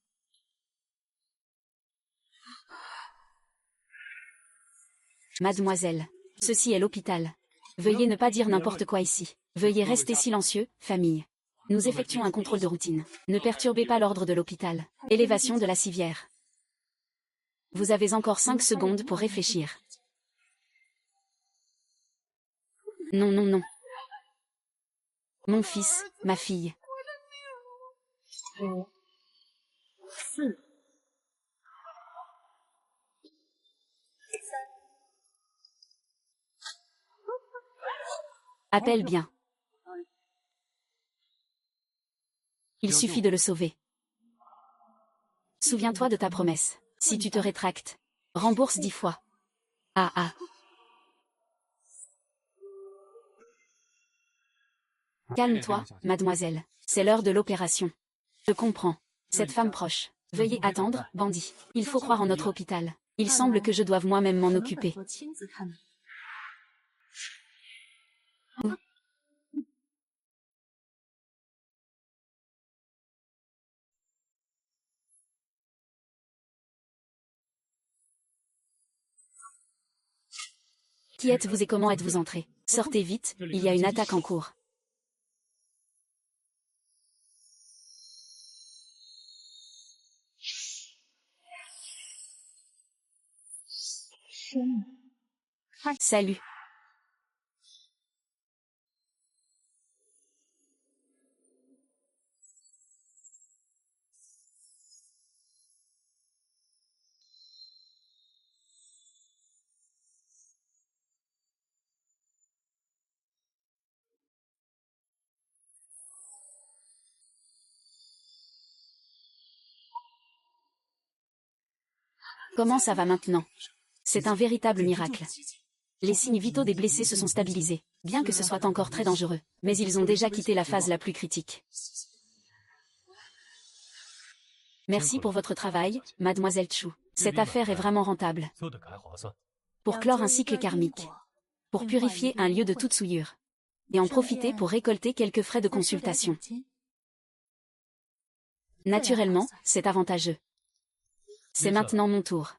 Mademoiselle, ceci est l'hôpital. Veuillez ne pas dire n'importe quoi ici. Veuillez rester silencieux, famille. Nous effectuons un contrôle de routine. Ne perturbez pas l'ordre de l'hôpital. Élévation de la civière. Vous avez encore 5 secondes pour réfléchir. Non, non, non. Mon fils, ma fille. Appelle bien. Il suffit de le sauver. Souviens-toi de ta promesse. Si tu te rétractes, rembourse 10 fois. Ah ah. Calme-toi, mademoiselle. C'est l'heure de l'opération. Je comprends. Cette femme proche. Veuillez attendre, bandit. Il faut croire en notre hôpital. Il semble que je doive moi-même m'en occuper. Qui êtes-vous et comment êtes-vous entré? Sortez vite, il y a une attaque en cours. Salut. Comment ça va maintenant? C'est un véritable miracle. Les signes vitaux des blessés se sont stabilisés, bien que ce soit encore très dangereux, mais ils ont déjà quitté la phase la plus critique. Merci pour votre travail, mademoiselle Chu. Cette affaire est vraiment rentable. Pour clore un cycle karmique. Pour purifier un lieu de toute souillure. Et en profiter pour récolter quelques frais de consultation. Naturellement, c'est avantageux. C'est maintenant mon tour.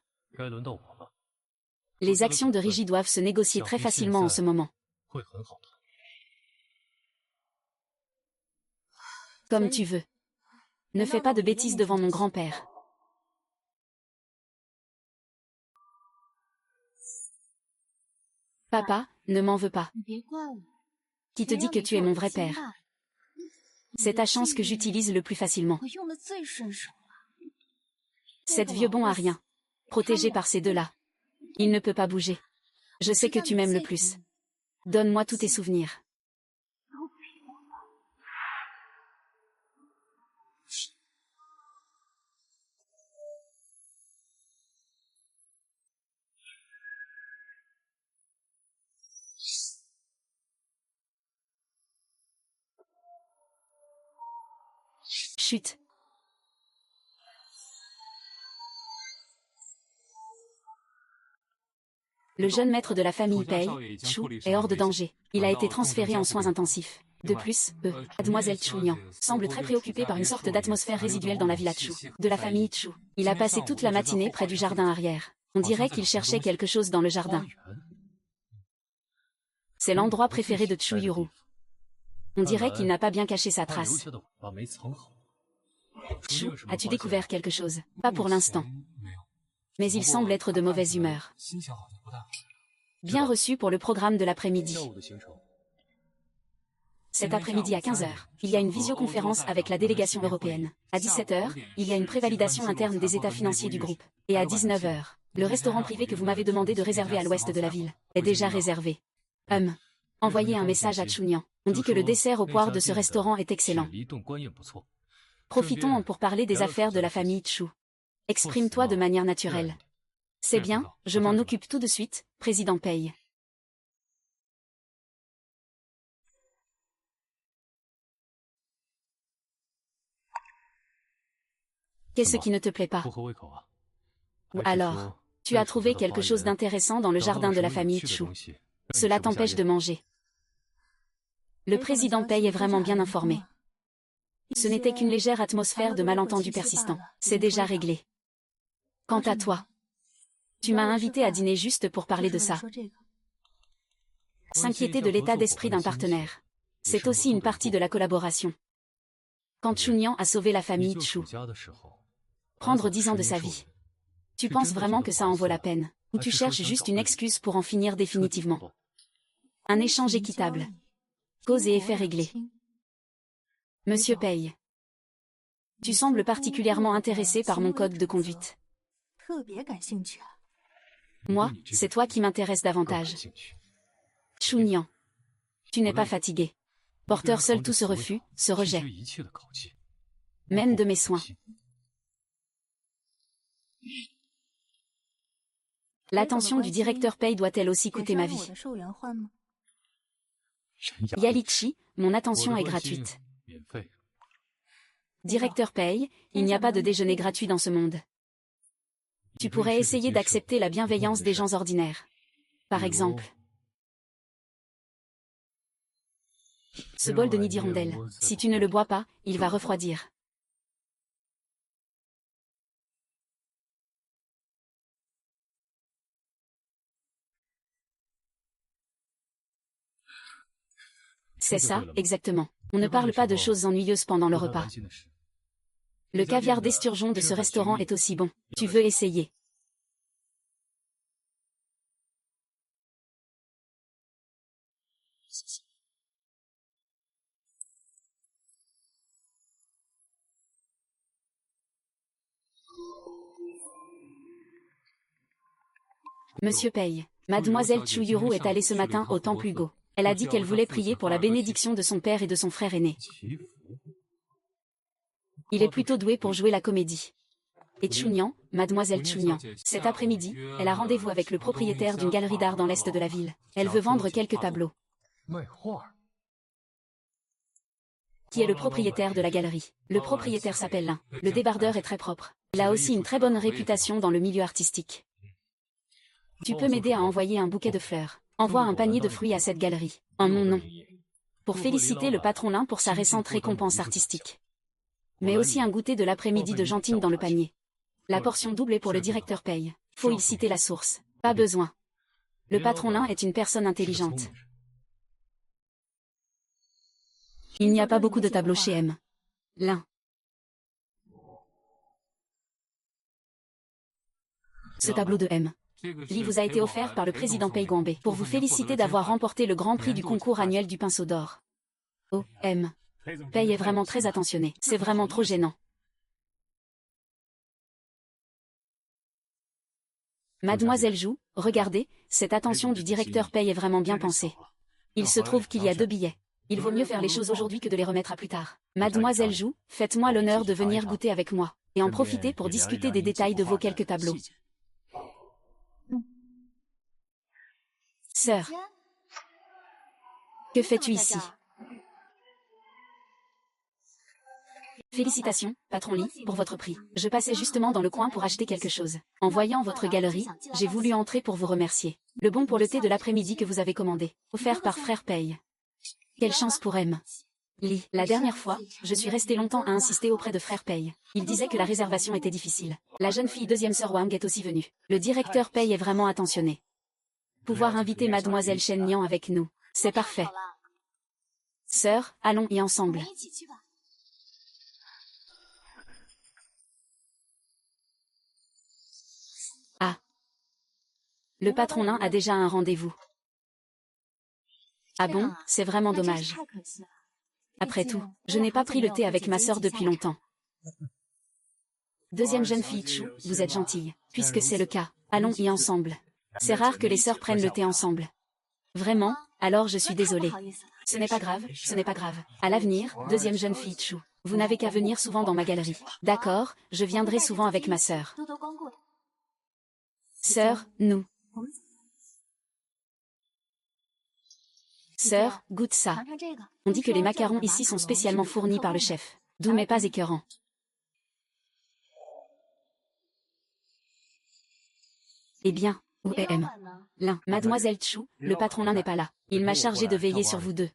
Les actions de Rigi doivent se négocier très facilement en ce moment. Comme tu veux. Ne fais pas de bêtises devant mon grand-père. Papa, ne m'en veux pas. Qui te dit que tu es mon vrai père? C'est ta chance que j'utilise le plus facilement. Cet vieux bon à rien. Protégé par ces deux-là. Il ne peut pas bouger. Je sais que tu m'aimes le plus. Donne-moi tous tes souvenirs. Chut. Le jeune maître de la famille Pei, Chu, est hors de danger. Il a été transféré en soins intensifs. De plus, Mademoiselle Chu Liang semble très préoccupée par une sorte d'atmosphère résiduelle dans la villa Chu, de la famille Chu. Il a passé toute la matinée près du jardin arrière. On dirait qu'il cherchait quelque chose dans le jardin. C'est l'endroit préféré de Chu Yuru. On dirait qu'il n'a pas bien caché sa trace. Chu, as-tu découvert quelque chose? Pas pour l'instant. Mais il semble être de mauvaise humeur. Bien reçu pour le programme de l'après-midi. Cet après-midi à 15 heures, il y a une visioconférence avec la délégation européenne. À 17 heures, il y a une prévalidation interne des états financiers du groupe. Et à 19 heures, le restaurant privé que vous m'avez demandé de réserver à l'ouest de la ville est déjà réservé. Envoyez un message à Chunyan. On dit que le dessert aux poires de ce restaurant est excellent. Profitons pour parler des affaires de la famille Chu. Exprime-toi de manière naturelle. C'est bien, je m'en occupe tout de suite, président Pei. Qu'est-ce qui ne te plaît pas? Ou alors, tu as trouvé quelque chose d'intéressant dans le jardin de la famille Chu. Cela t'empêche de manger. Le président Pei est vraiment bien informé. Ce n'était qu'une légère atmosphère de malentendu persistant. C'est déjà réglé. Quant à toi, tu m'as invité à dîner juste pour parler de ça. S'inquiéter de l'état d'esprit d'un partenaire. C'est aussi une partie de la collaboration. Quand Chunyan a sauvé la famille Chu, prendre 10 ans de sa vie. Tu penses vraiment que ça en vaut la peine, ou tu cherches juste une excuse pour en finir définitivement? Un échange équitable. Cause et effet réglés. Monsieur Pei, tu sembles particulièrement intéressé par mon code de conduite. Moi, c'est toi qui m'intéresse davantage. Chunyan, tu n'es pas fatigué. Porteur seul tout se refus, se rejet. Même de mes soins. L'attention du directeur Pei doit-elle aussi coûter ma vie? Yalichi, mon attention est gratuite. Directeur Pei, il n'y a pas de déjeuner gratuit dans ce monde. Tu pourrais essayer d'accepter la bienveillance des gens ordinaires. Par exemple, ce bol de nid d'hirondelle, si tu ne le bois pas, il va refroidir. C'est ça, exactement. On ne parle pas de choses ennuyeuses pendant le repas. Le caviar d'esturgeon de ce restaurant est aussi bon. Tu veux essayer? Monsieur Pei, Mademoiselle Chuyuru est allée ce matin au temple Hugo. Elle a dit qu'elle voulait prier pour la bénédiction de son père et de son frère aîné. Il est plutôt doué pour jouer la comédie. Et Chunyan, Mademoiselle Chunyan, cet après-midi, elle a rendez-vous avec le propriétaire d'une galerie d'art dans l'est de la ville. Elle veut vendre quelques tableaux. Qui est le propriétaire de la galerie? Le propriétaire s'appelle Lin. Le débardeur est très propre. Il a aussi une très bonne réputation dans le milieu artistique. Tu peux m'aider à envoyer un bouquet de fleurs. Envoie un panier de fruits à cette galerie, en mon nom. Pour féliciter le patron Lin pour sa récente récompense artistique. Mais aussi un goûter de l'après-midi de Gentine dans le panier. La portion double est pour le directeur Pei. Faut y citer la source. Pas besoin. Le patron Lin est une personne intelligente. Il n'y a pas beaucoup de tableaux chez M. Lin. Ce tableau de M. Li vous a été offert par le président Pei Guangbe pour vous féliciter d'avoir remporté le grand prix du concours annuel du pinceau d'or. Oh, M. Pei est vraiment très attentionné. C'est vraiment trop gênant. Mademoiselle Zhu, regardez, cette attention du directeur Pei est vraiment bien pensée. Il se trouve qu'il y a 2 billets. Il vaut mieux faire les choses aujourd'hui que de les remettre à plus tard. Mademoiselle Zhu, faites-moi l'honneur de venir goûter avec moi, et en profiter pour discuter des détails de vos quelques tableaux. Sœur, que fais-tu ici? Félicitations, patron Li, pour votre prix. Je passais justement dans le coin pour acheter quelque chose. En voyant votre galerie, j'ai voulu entrer pour vous remercier. Le bon pour le thé de l'après-midi que vous avez commandé, offert par frère Pei. Quelle chance pour M. Li, la dernière fois, je suis restée longtemps à insister auprès de frère Pei. Il disait que la réservation était difficile. La jeune fille deuxième sœur Wang est aussi venue. Le directeur Pei est vraiment attentionné. Pouvoir inviter Mademoiselle Shen Nian avec nous, c'est parfait. Sœur, allons y ensemble. Ah. Le patron Lin a déjà un rendez-vous. Ah bon, c'est vraiment dommage. Après tout, je n'ai pas pris le thé avec ma sœur depuis longtemps. Deuxième jeune fille Chou, vous êtes gentille. Puisque c'est le cas, allons y ensemble. C'est rare que les sœurs prennent le thé ensemble. Vraiment? Alors je suis désolée. Ce n'est pas grave, ce n'est pas grave. À l'avenir, deuxième jeune fille Chou, vous n'avez qu'à venir souvent dans ma galerie. D'accord, je viendrai souvent avec ma sœur. Sœur, nous. Sœur, goûte ça. On dit que les macarons ici sont spécialement fournis par le chef. D'où mais pas écœurant. Eh bien, où est M? L'un, Mademoiselle Chou, le patron Lin n'est pas là. Il m'a chargé de veiller sur vous deux.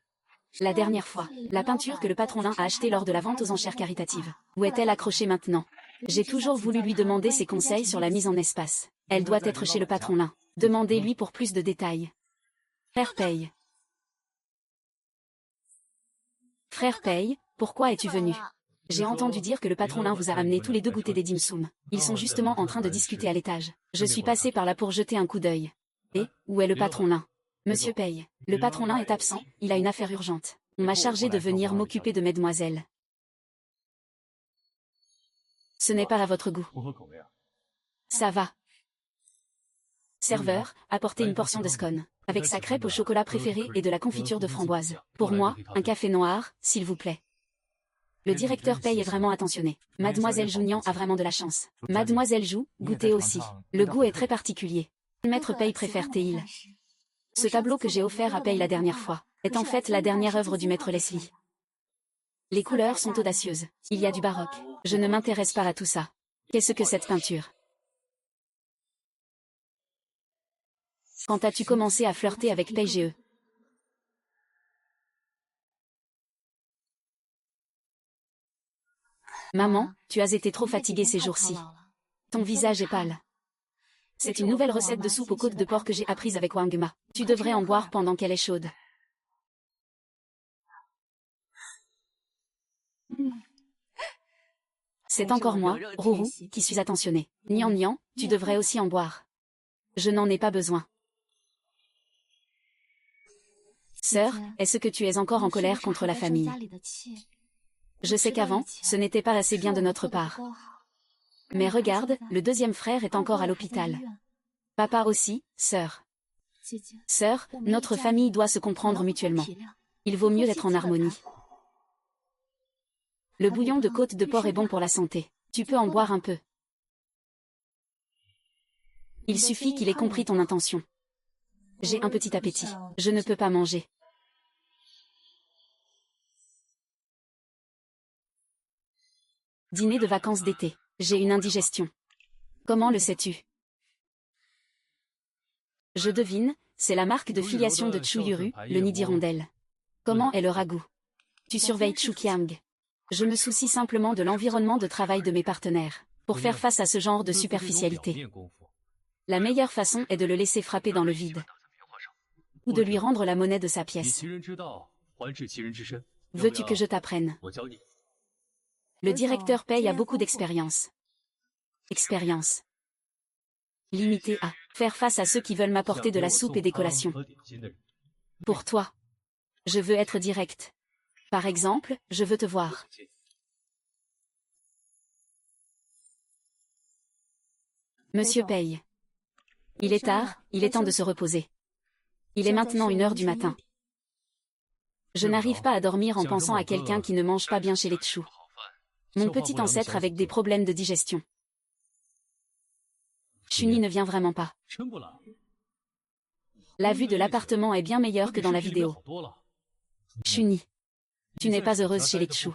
La dernière fois, la peinture que le patron Lin a achetée lors de la vente aux enchères caritatives. Où est-elle accrochée maintenant? J'ai toujours voulu lui demander ses conseils sur la mise en espace. Elle doit être chez le patron Lin. Demandez-lui pour plus de détails. Frère Paye. Frère Paye, pourquoi es-tu venu? J'ai entendu dire que le patron Lin vous a amené tous les deux goûter des dim sum. Ils sont justement en train de discuter à l'étage. Je suis passé par là pour jeter un coup d'œil. Et, où est le patron Lin? Monsieur Paye, le patron Lin est absent, il a une affaire urgente. On m'a chargé de venir m'occuper de mesdemoiselles. Ce n'est pas à votre goût. Ça va. Serveur, apportez une portion de scone, avec sa crêpe au chocolat préférée et de la confiture de framboise. Pour moi, un café noir, s'il vous plaît. Le directeur Paye est vraiment attentionné. Mademoiselle Jounian a vraiment de la chance. Mademoiselle Jou, goûtez aussi. Le goût est très particulier. Maître Paye préfère Théil. Ce tableau que j'ai offert à Paye la dernière fois est en fait la dernière œuvre du maître Leslie. Les couleurs sont audacieuses. Il y a du baroque. Je ne m'intéresse pas à tout ça. Qu'est-ce que cette peinture? Quand as-tu commencé à flirter avec Paye GE? Maman, tu as été trop fatiguée ces jours-ci. Ton visage est pâle. C'est une nouvelle recette de soupe aux côtes de porc que j'ai apprise avec Wang Ma. Tu devrais en boire pendant qu'elle est chaude. C'est encore moi, Rourou, qui suis attentionnée. Nian Nian, tu devrais aussi en boire. Je n'en ai pas besoin. Sœur, est-ce que tu es encore en colère contre la famille? Je sais qu'avant, ce n'était pas assez bien de notre part. Mais regarde, le deuxième frère est encore à l'hôpital. Papa aussi, sœur. Sœur, notre famille doit se comprendre mutuellement. Il vaut mieux être en harmonie. Le bouillon de côte de porc est bon pour la santé. Tu peux en boire un peu. Il suffit qu'il ait compris ton intention. J'ai un petit appétit. Je ne peux pas manger. Dîner de vacances d'été. J'ai une indigestion. Comment le sais-tu? Je devine, c'est la marque de filiation de Chuyuru, le nid d'hirondelle. Comment est le ragoût? Tu surveilles Chukiang. Je me soucie simplement de l'environnement de travail de mes partenaires, pour faire face à ce genre de superficialité. La meilleure façon est de le laisser frapper dans le vide. Ou de lui rendre la monnaie de sa pièce. Veux-tu que je t'apprenne? Le directeur Paye a beaucoup d'expérience. Expérience. Limitée à faire face à ceux qui veulent m'apporter de la soupe et des collations. Pour toi, je veux être direct. Par exemple, je veux te voir. Monsieur Paye. Il est tard, il est temps de se reposer. Il est maintenant 1h du matin. Je n'arrive pas à dormir en pensant à quelqu'un qui ne mange pas bien chez les Tchou. Mon petit ancêtre avec des problèmes de digestion. Chuni ne vient vraiment pas. La vue de l'appartement est bien meilleure que dans la vidéo. Chuni, tu n'es pas heureuse chez les Tchou.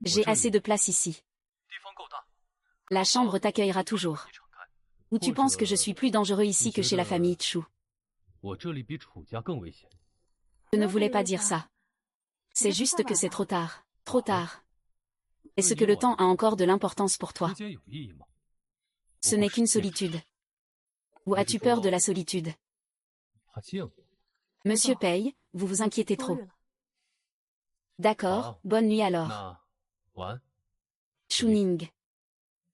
J'ai assez de place ici. La chambre t'accueillera toujours. Ou tu penses que je suis plus dangereux ici que chez la famille Tchou? Je ne voulais pas dire ça. C'est juste que c'est trop tard. Trop tard. Est-ce que le temps a encore de l'importance pour toi? Ce n'est qu'une solitude. Ou as-tu peur de la solitude? Monsieur Paye, vous vous inquiétez trop. D'accord, bonne nuit alors. Chuning.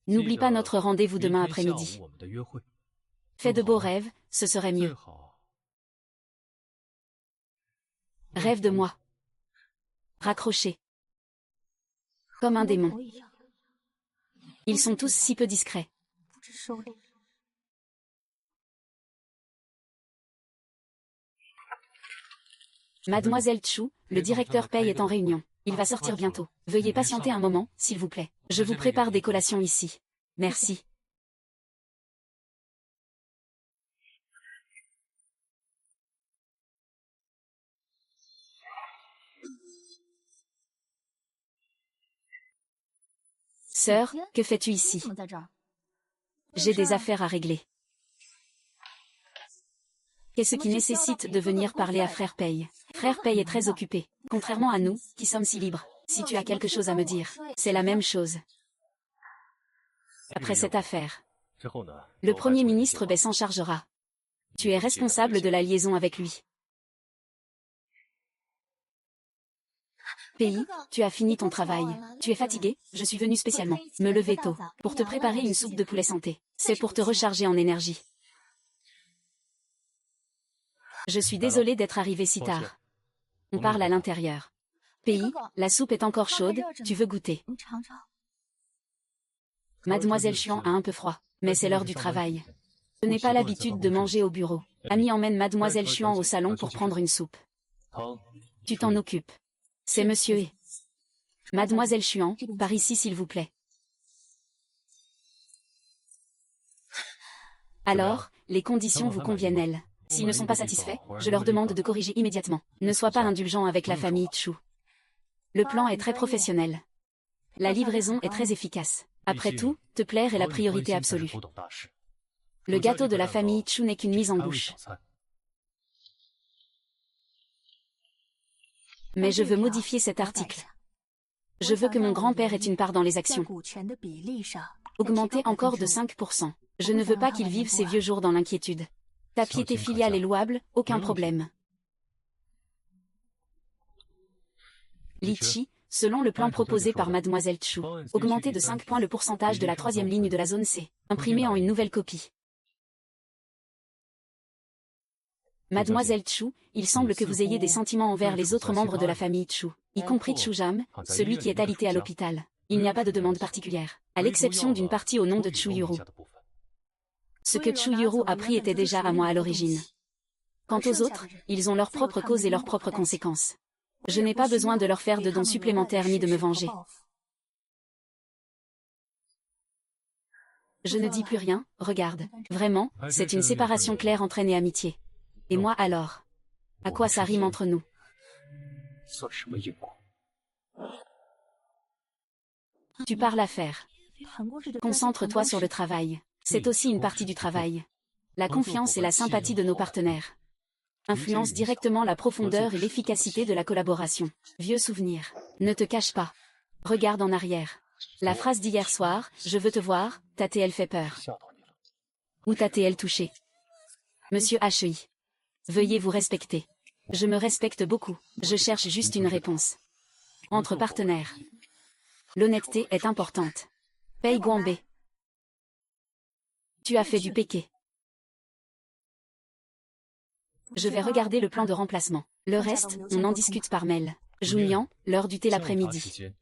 N'oublie pas notre rendez-vous demain après-midi. Fais de beaux rêves, ce serait mieux. Rêve de moi. Raccroché. Comme un démon. Ils sont tous si peu discrets. Mademoiselle Chu, le directeur Pei est en réunion. Il va sortir bientôt. Veuillez patienter un moment, s'il vous plaît. Je vous prépare des collations ici. Merci. Sœur, que fais-tu ici? J'ai des affaires à régler. Qu'est-ce qui nécessite de venir parler à Frère Pei? Frère Pei est très occupé. Contrairement à nous, qui sommes si libres. Si tu as quelque chose à me dire, c'est la même chose. Après cette affaire, le Premier ministre Bai s'en chargera. Tu es responsable de la liaison avec lui. Pei, tu as fini ton travail. Tu es fatigué, je suis venu spécialement me lever tôt pour te préparer une soupe de poulet santé. C'est pour te recharger en énergie. Je suis désolée d'être arrivé si tard. On parle à l'intérieur. Pei, la soupe est encore chaude, tu veux goûter? Mademoiselle Chuan a un peu froid, mais c'est l'heure du travail. Je n'ai pas l'habitude de manger au bureau. Ami emmène Mademoiselle Chuan au salon pour prendre une soupe. Tu t'en occupes. C'est Monsieur et Mademoiselle Chuan, par ici s'il vous plaît. Alors, les conditions vous conviennent-elles? S'ils ne sont pas satisfaits, je leur demande de corriger immédiatement. Ne sois pas indulgent avec la famille Chu. Le plan est très professionnel. La livraison est très efficace. Après tout, te plaire est la priorité absolue. Le gâteau de la famille Chu n'est qu'une mise en bouche. Mais je veux modifier cet article. Je veux que mon grand-père ait une part dans les actions. Augmenter encore de 5%. Je ne veux pas qu'il vive ses vieux jours dans l'inquiétude. Ta piété filiale est louable, aucun problème. Litchi, selon le plan proposé par Mademoiselle Chu, augmenter de 5 points le pourcentage de la troisième ligne de la zone C, imprimé en une nouvelle copie. Mademoiselle Chu, il semble que vous ayez des sentiments envers les autres membres de la famille Chu, y compris Chu Jam, celui qui est alité à l'hôpital. Il n'y a pas de demande particulière, à l'exception d'une partie au nom de Chu Yuru. Ce que Chu Yuru a pris était déjà à moi à l'origine. Quant aux autres, ils ont leurs propres causes et leurs propres conséquences. Je n'ai pas besoin de leur faire de dons supplémentaires ni de me venger. Je ne dis plus rien, regarde. Vraiment, c'est une séparation claire entre haine et amitié. Et moi alors? À quoi ça rime entre nous? Tu parles affaires. Concentre-toi sur le travail. C'est aussi une partie du travail. La confiance et la sympathie de nos partenaires influencent directement la profondeur et l'efficacité de la collaboration. Vieux souvenir. Ne te cache pas. Regarde en arrière. La phrase d'hier soir, je veux te voir, t'a-t-elle fait peur? Ou t'a-t-elle touché? Monsieur HEI. Veuillez vous respecter. Je me respecte beaucoup. Je cherche juste une réponse. Entre partenaires. L'honnêteté est importante. Pei Guanbei. Tu as fait du péké. Je vais regarder le plan de remplacement. Le reste, on en discute par mail. Junian, l'heure du thé l'après-midi.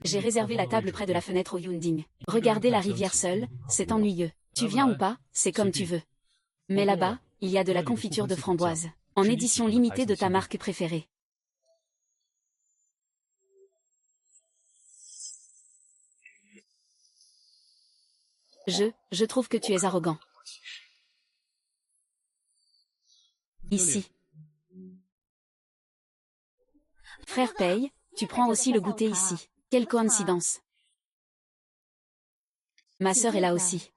J'ai réservé la table près de la fenêtre au Yunding. Regarder la rivière seule, c'est ennuyeux. Tu viens ou pas, c'est comme tu veux. Mais là-bas, il y a de la confiture de framboise, en édition limitée de ta marque préférée. Je trouve que tu es arrogant. Ici. Frère Pei, tu prends aussi le goûter ici. Quelle coïncidence. Ma sœur est là aussi.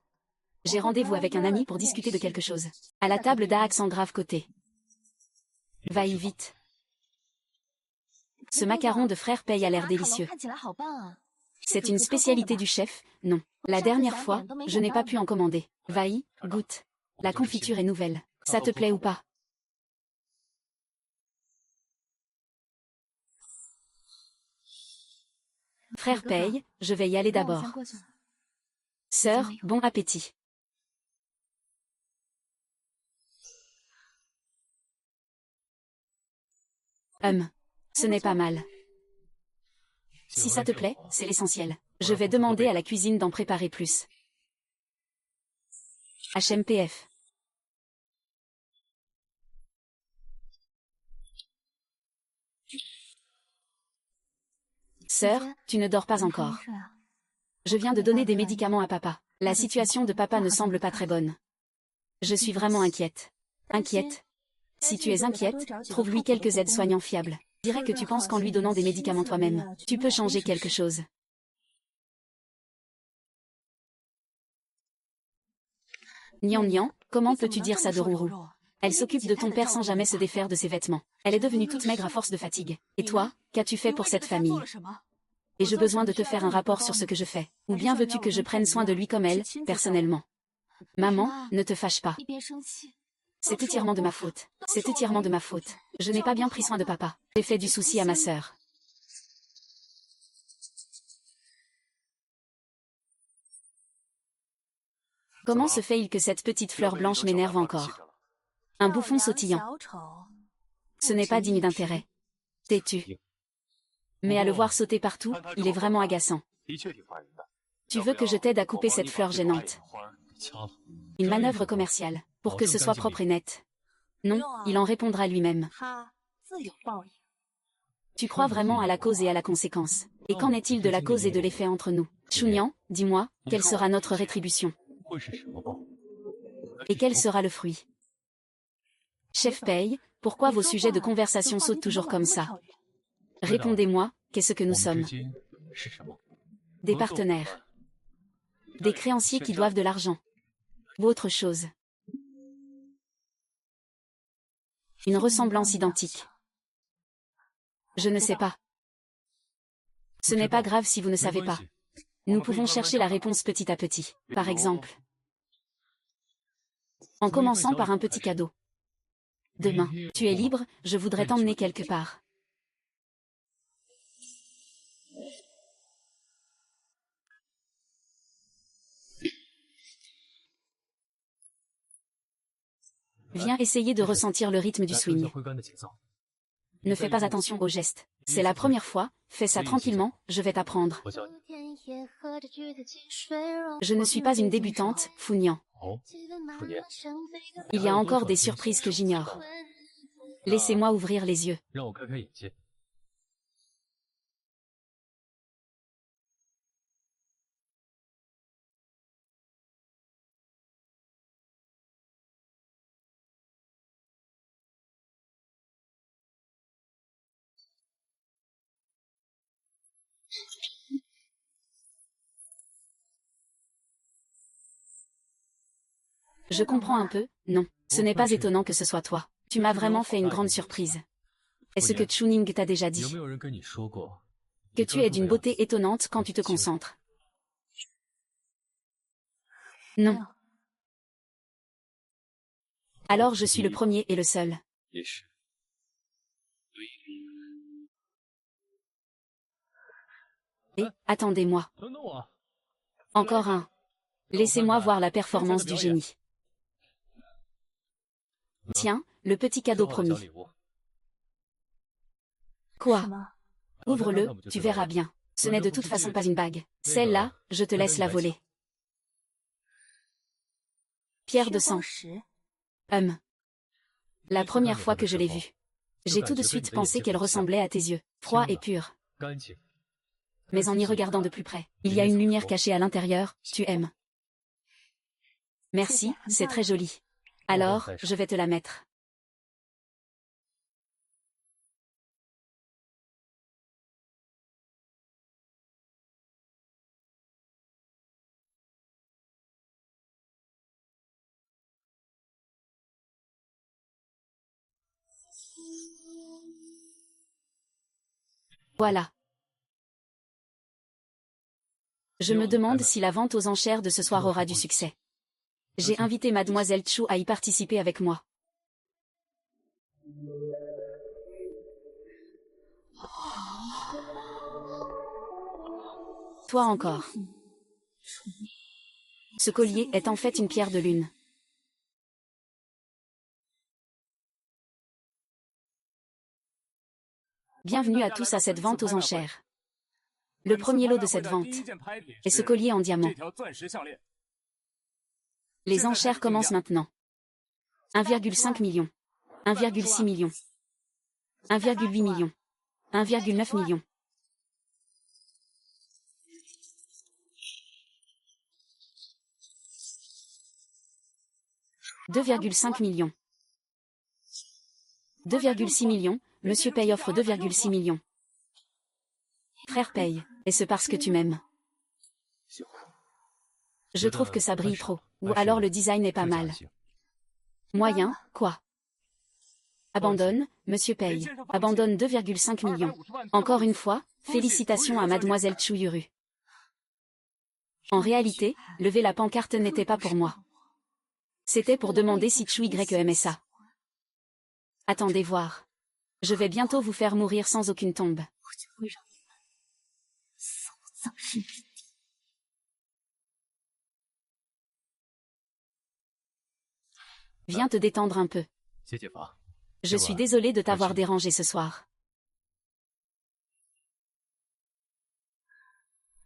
J'ai rendez-vous avec un ami pour discuter de quelque chose. À la table d'Ax en grave côté. Va-y vite. Ce macaron de Frère Pei a l'air délicieux. C'est une spécialité du chef, non. La dernière fois, je n'ai pas pu en commander. Va-y, goûte. La confiture est nouvelle. Ça te plaît ou pas? Frère Pei, je vais y aller d'abord. Sœur, bon appétit. Ce n'est pas mal. Si ça te plaît, c'est l'essentiel. Je vais demander à la cuisine d'en préparer plus. HMPF. Sœur, tu ne dors pas encore. Je viens de donner des médicaments à papa. La situation de papa ne semble pas très bonne. Je suis vraiment inquiète. Inquiète? Si tu es inquiète, trouve-lui quelques aides-soignants fiables. Dirais que tu penses qu'en lui donnant des médicaments toi-même, tu peux changer quelque chose. Nian Nian, comment peux-tu dire ça de Rourou? Elle s'occupe de ton père sans jamais se défaire de ses vêtements. Elle est devenue toute maigre à force de fatigue. Et toi, qu'as-tu fait pour cette famille? Et j'ai besoin de te faire un rapport sur ce que je fais. Ou bien veux-tu que je prenne soin de lui comme elle, personnellement? Maman, ne te fâche pas. C'est entièrement de ma faute. C'est entièrement de ma faute. Je n'ai pas bien pris soin de papa. J'ai fait du souci à ma sœur. Comment se fait-il que cette petite fleur blanche m'énerve encore? Un bouffon sautillant. Ce n'est pas digne d'intérêt. Tais-tu. Mais à le voir sauter partout, il est vraiment agaçant. Tu veux que je t'aide à couper cette fleur gênante? Une manœuvre commerciale, pour que ce soit propre et net. Non, il en répondra lui-même. Tu crois vraiment à la cause et à la conséquence. Et qu'en est-il de la cause et de l'effet entre nous? Chunyan, dis-moi, quelle sera notre rétribution? Et quel sera le fruit? Chef Pei, pourquoi vos sujets de conversation sautent toujours comme ça? Répondez-moi, qu'est-ce que nous sommes? Des partenaires. Des créanciers qui doivent de l'argent. Ou autre chose. Une ressemblance identique. Je ne sais pas. Ce n'est pas grave si vous ne savez pas. Nous pouvons chercher la réponse petit à petit. Par exemple, en commençant par un petit cadeau. Demain, tu es libre, je voudrais t'emmener quelque part. Viens essayer de ressentir le rythme du swing. Ne fais pas attention aux gestes. C'est la première fois, fais ça tranquillement, je vais t'apprendre. Je ne suis pas une débutante, Founian. Il y a encore des surprises que j'ignore. Laissez-moi ouvrir les yeux. Je comprends un peu, non. Ce n'est pas étonnant que ce soit toi. Tu m'as vraiment fait une grande surprise. Est-ce que Chuning t'a déjà dit que tu es d'une beauté étonnante quand tu te concentres? Non. Alors je suis le premier et le seul. Et, attendez-moi. Encore un. Laissez-moi voir la performance du génie. Tiens, le petit cadeau promis. Quoi? Ouvre-le, tu verras bien. Ce n'est de toute façon pas une bague. Celle-là, je te laisse la voler. Pierre de sang. La première fois que je l'ai vue, j'ai tout de suite pensé qu'elle ressemblait à tes yeux, froids et purs. Mais en y regardant de plus près, il y a une lumière cachée à l'intérieur, tu aimes. Merci, c'est très joli. Alors, je vais te la mettre. Voilà. Je me demande si la vente aux enchères de ce soir aura du succès. J'ai invité Mademoiselle Chu à y participer avec moi. Toi encore. Ce collier est en fait une pierre de lune. Bienvenue à tous à cette vente aux enchères. Le premier lot de cette vente est ce collier en diamant. Les enchères commencent maintenant. 1,5 million. 1,6 million. 1,8 million. 1,9 million. 2,5 millions. 2,6 millions, Monsieur Paye offre 2,6 millions. Frère Paye, est-ce parce que tu m'aimes? Je trouve que ça brille trop, ou alors le design est pas mal. Moyen, quoi? Abandonne, Monsieur Paye, abandonne 2,5 millions. Encore une fois, félicitations à Mademoiselle Chuyuru. En réalité, lever la pancarte n'était pas pour moi. C'était pour demander si Chu Y aimait ça. Attendez voir. Je vais bientôt vous faire mourir sans aucune tombe. Viens te détendre un peu. Je suis désolée de t'avoir dérangé ce soir.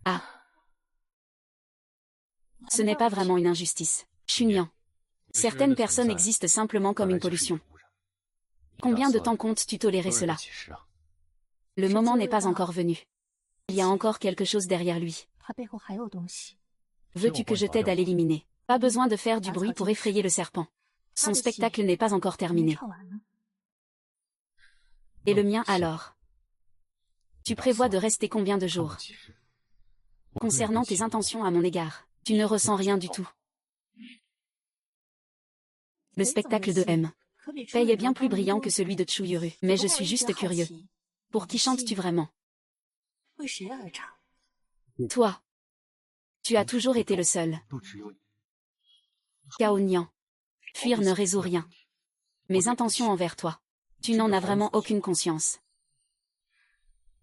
Ah. Ce n'est pas vraiment une injustice. Chunian. Certaines personnes existent simplement comme une pollution. Combien de temps comptes-tu tolérer cela? Le moment n'est pas encore venu. Il y a encore quelque chose derrière lui. Veux-tu que je t'aide à l'éliminer? Pas besoin de faire du bruit pour effrayer le serpent. Son spectacle n'est pas encore terminé. Et le mien alors? Tu prévois de rester combien de jours? Concernant tes intentions à mon égard, tu ne ressens rien du tout. Le spectacle de M. Paye est bien plus brillant que celui de Chuyuru, mais je suis juste curieux. Pour qui chantes-tu vraiment? Toi. Tu as toujours été le seul. Cao Nian. Fuir ne résout rien. Mes intentions envers toi. Tu n'en as vraiment aucune conscience.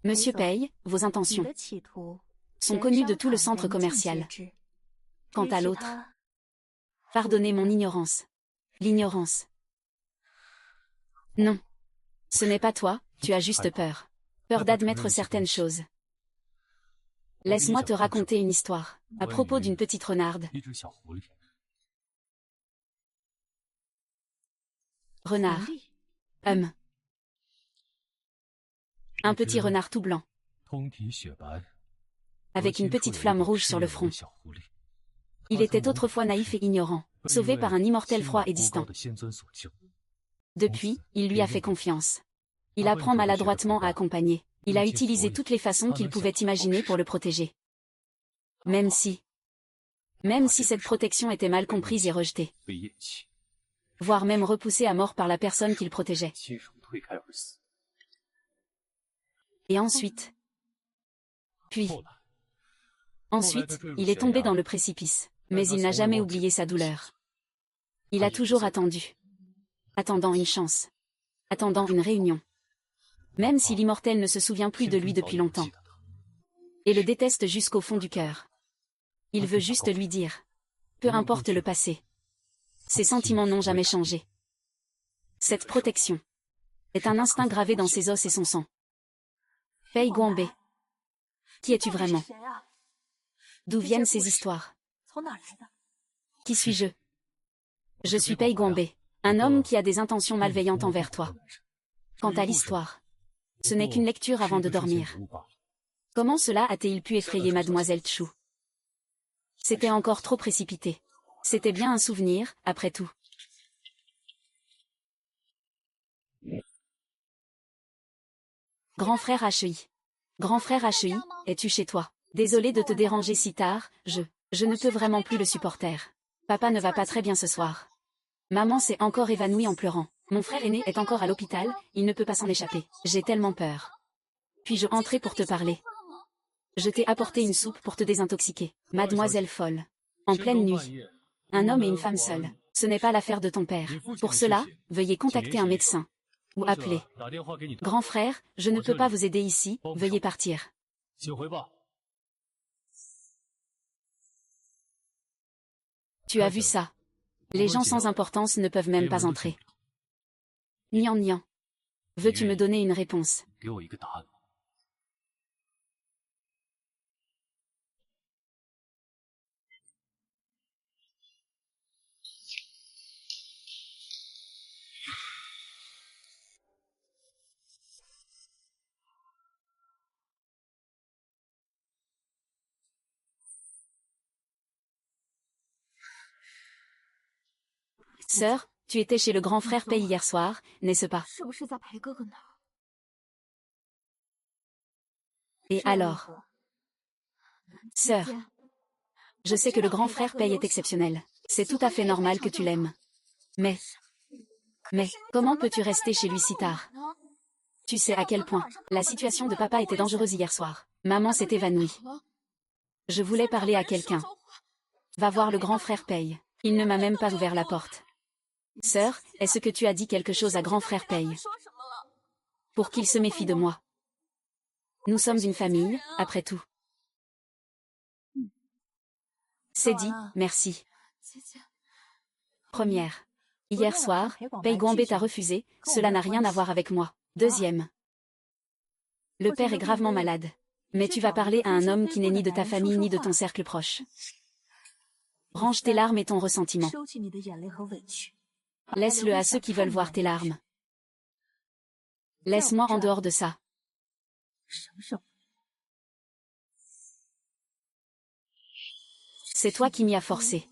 Monsieur Paye, vos intentions sont connues de tout le centre commercial. Quant à l'autre, pardonnez mon ignorance. L'ignorance. Non. Ce n'est pas toi, tu as juste peur. Peur d'admettre certaines choses. Laisse-moi te raconter une histoire, à propos d'une petite renarde. Renard. Un petit renard tout blanc. Avec une petite flamme rouge sur le front. Il était autrefois naïf et ignorant, sauvé par un immortel froid et distant. Depuis, il lui a fait confiance. Il apprend maladroitement à accompagner. Il a utilisé toutes les façons qu'il pouvait imaginer pour le protéger. Même si cette protection était mal comprise et rejetée. Voire même repoussée à mort par la personne qu'il protégeait. Et ensuite. Ensuite, il est tombé dans le précipice. Mais il n'a jamais oublié sa douleur. Il a toujours attendu. Attendant une chance. Attendant une réunion. Même si l'immortel ne se souvient plus de lui depuis longtemps. Et le déteste jusqu'au fond du cœur. Il veut juste lui dire. Peu importe le passé. Ses sentiments n'ont jamais changé. Cette protection est un instinct gravé dans ses os et son sang. Fei Guangbe. Qui es-tu vraiment? D'où viennent ces histoires? Qui suis-je? Je suis Pei Guangbe, un homme qui a des intentions malveillantes envers toi. Quant à l'histoire, ce n'est qu'une lecture avant de dormir. Comment cela a-t-il pu effrayer Mademoiselle Chu? C'était encore trop précipité. C'était bien un souvenir, après tout. Grand frère HEI. Grand frère HEI, es-tu chez toi? Désolé de te déranger si tard, je ne peux vraiment plus le supporter. Papa ne va pas très bien ce soir. Maman s'est encore évanouie en pleurant. Mon frère aîné est encore à l'hôpital, il ne peut pas s'en échapper. J'ai tellement peur. Puis-je entrer pour te parler? Je t'ai apporté une soupe pour te désintoxiquer. Mademoiselle folle. En pleine nuit. Un homme et une femme seuls. Ce n'est pas l'affaire de ton père. Pour cela, veuillez contacter un médecin. Ou appeler. Grand frère, je ne peux pas vous aider ici, veuillez partir. Tu as vu ça? Les gens sans importance ne peuvent même pas entrer. Nian Nian. Veux-tu me donner une réponse? Sœur, tu étais chez le grand frère Pei hier soir, n'est-ce pas? Et alors? Sœur, je sais que le grand frère Pei est exceptionnel. C'est tout à fait normal que tu l'aimes. Mais, comment peux-tu rester chez lui si tard? Tu sais à quel point la situation de papa était dangereuse hier soir. Maman s'est évanouie. Je voulais parler à quelqu'un. Va voir le grand frère Pei. Il ne m'a même pas ouvert la porte. Sœur, est-ce que tu as dit quelque chose à grand frère Pei? Pour qu'il se méfie de moi. Nous sommes une famille, après tout. C'est dit, merci. Première. Hier soir, Pei Guangbe t'a refusé, cela n'a rien à voir avec moi. Deuxième. Le père est gravement malade. Mais tu vas parler à un homme qui n'est ni de ta famille ni de ton cercle proche. Range tes larmes et ton ressentiment. Laisse-le à ceux qui veulent voir tes larmes. Laisse-moi en dehors de ça. C'est toi qui m'y as forcé.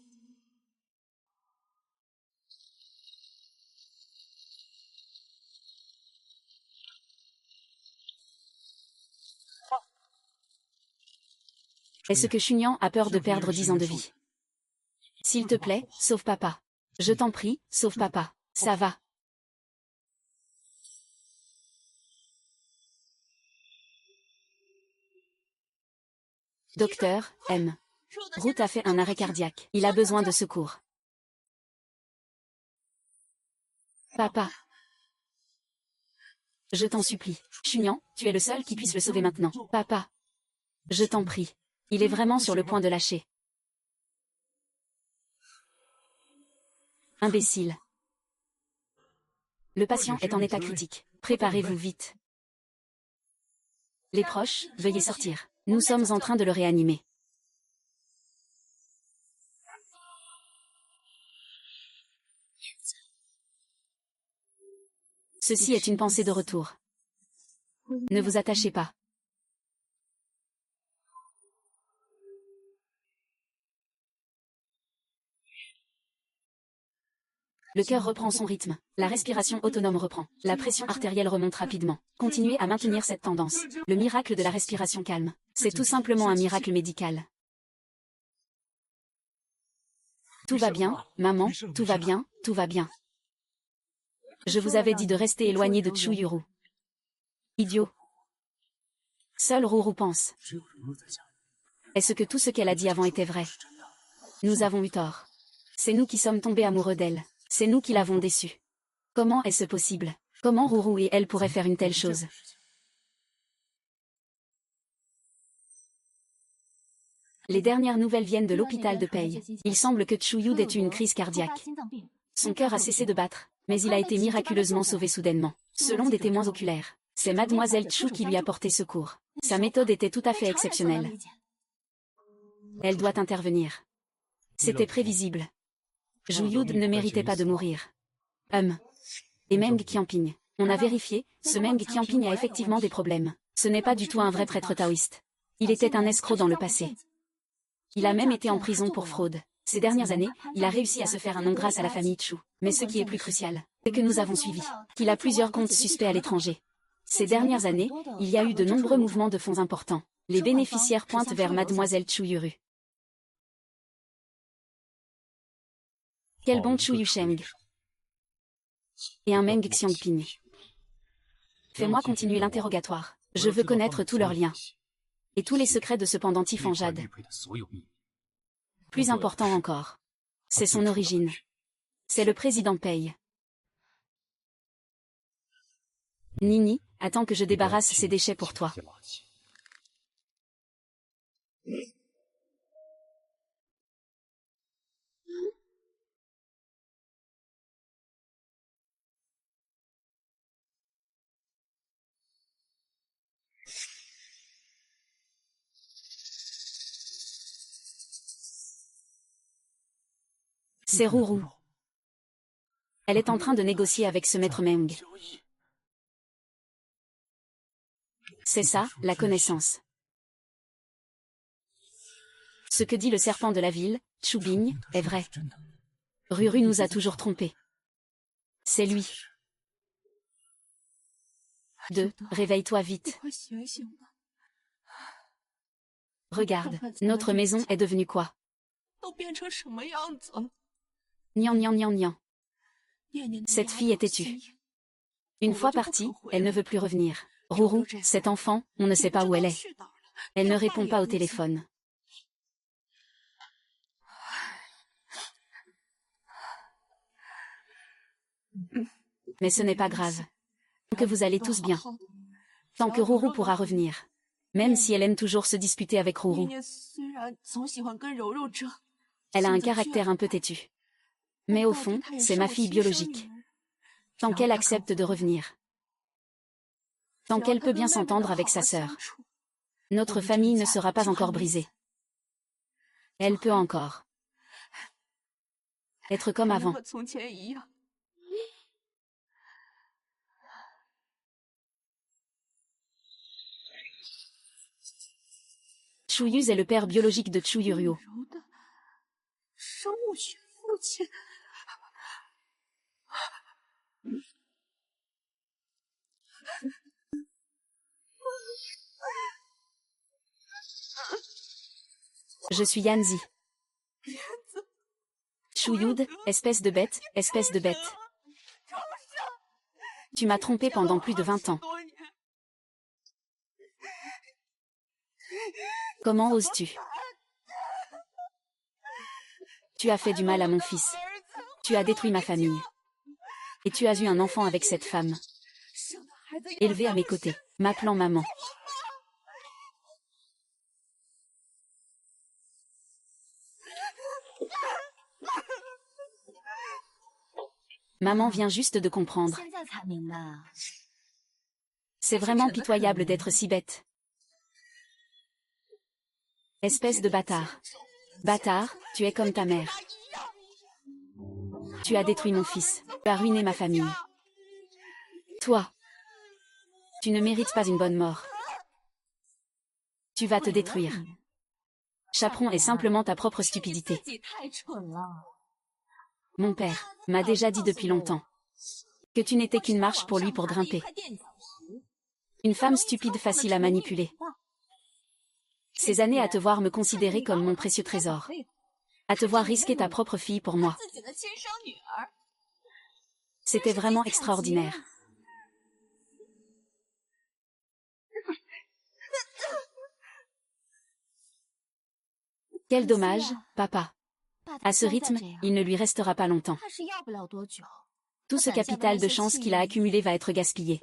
Est-ce que Chunyan a peur de perdre 10 ans de vie? S'il te plaît, sauve papa. Je t'en prie, sauve papa. Ça va. Docteur, M. Ruth a fait un arrêt cardiaque. Il a besoin de secours. Papa. Je t'en supplie. Chunyan, tu es le seul qui puisse le sauver maintenant. Papa. Je t'en prie. Il est vraiment sur le point de lâcher. Imbécile. Le patient est en état critique. Préparez-vous vite. Les proches, veuillez sortir. Nous sommes en train de le réanimer. Ceci est une pensée de retour. Ne vous attachez pas. Le cœur reprend son rythme. La respiration autonome reprend. La pression artérielle remonte rapidement. Continuez à maintenir cette tendance. Le miracle de la respiration calme. C'est tout simplement un miracle médical. Tout va bien, maman, tout va bien, tout va bien. Je vous avais dit de rester éloigné de Chu Yuru. Idiot. Seul Ruru pense. Est-ce que tout ce qu'elle a dit avant était vrai? Nous avons eu tort. C'est nous qui sommes tombés amoureux d'elle. C'est nous qui l'avons déçue. Comment est-ce possible? Comment Ruru et elle pourraient faire une telle chose? Les dernières nouvelles viennent de l'hôpital de Pei. Il semble que Chuyu ait eu une crise cardiaque. Son cœur a cessé de battre, mais il a été miraculeusement sauvé soudainement. Selon des témoins oculaires, c'est Mademoiselle Chu qui lui a porté secours. Sa méthode était tout à fait exceptionnelle. Elle doit intervenir. C'était prévisible. Zhu Yud ne méritait pas de mourir. Et Meng Qianping. On a vérifié, ce Meng Qianping a effectivement des problèmes. Ce n'est pas du tout un vrai prêtre taoïste. Il était un escroc dans le passé. Il a même été en prison pour fraude. Ces dernières années, il a réussi à se faire un nom grâce à la famille Chu. Mais ce qui est plus crucial, c'est que nous avons suivi qu'il a plusieurs comptes suspects à l'étranger. Ces dernières années, il y a eu de nombreux mouvements de fonds importants. Les bénéficiaires pointent vers Mademoiselle Chu Yuru. Quel bon Chu Yusheng. Et un Meng Xiangping. Fais-moi continuer l'interrogatoire. Je veux connaître tous leurs liens. Et tous les secrets de ce pendentif en jade. Plus important encore. C'est son origine. C'est le président Pei. Nini, attends que je débarrasse ces déchets pour toi. C'est Ruru. Elle est en train de négocier avec ce maître Meng. C'est ça, la connaissance. Ce que dit le serpent de la ville, Chu Bing, est vrai. Ruru nous a toujours trompés. C'est lui. 2. Réveille-toi vite. Regarde, notre maison est devenue quoi? Nian nian nian nian. Cette fille est têtue. Une fois partie, elle ne veut plus revenir. Rourou, cet enfant, on ne sait pas où elle est. Elle ne répond pas au téléphone. Mais ce n'est pas grave. Tant que vous allez tous bien. Tant que Rourou pourra revenir. Même si elle aime toujours se disputer avec Rourou. Elle a un caractère un peu têtu. Mais au fond, c'est ma fille biologique. Tant qu'elle accepte de revenir. Tant qu'elle peut bien s'entendre avec sa sœur. Notre famille ne sera pas encore brisée. Elle peut encore être comme avant. Chuyuz est le père biologique de Chuyuryo. Je suis Yanzi. Chuyud, espèce de bête, espèce de bête. Tu m'as trompé pendant plus de 20 ans. Comment oses-tu? Tu as fait du mal à mon fils. Tu as détruit ma famille. Et tu as eu un enfant avec cette femme. Élevé à mes côtés, m'appelant maman. Maman vient juste de comprendre. C'est vraiment pitoyable d'être si bête. Espèce de bâtard. Bâtard, tu es comme ta mère. Tu as détruit mon fils. Tu as ruiné ma famille. Toi. Tu ne mérites pas une bonne mort. Tu vas te détruire. Chaperon est simplement ta propre stupidité. Mon père m'a déjà dit depuis longtemps que tu n'étais qu'une marche pour lui pour grimper. Une femme stupide facile à manipuler. Ces années à te voir me considérer comme mon précieux trésor. À te voir risquer ta propre fille pour moi. C'était vraiment extraordinaire. Quel dommage, papa. À ce rythme, il ne lui restera pas longtemps. Tout ce capital de chance qu'il a accumulé va être gaspillé.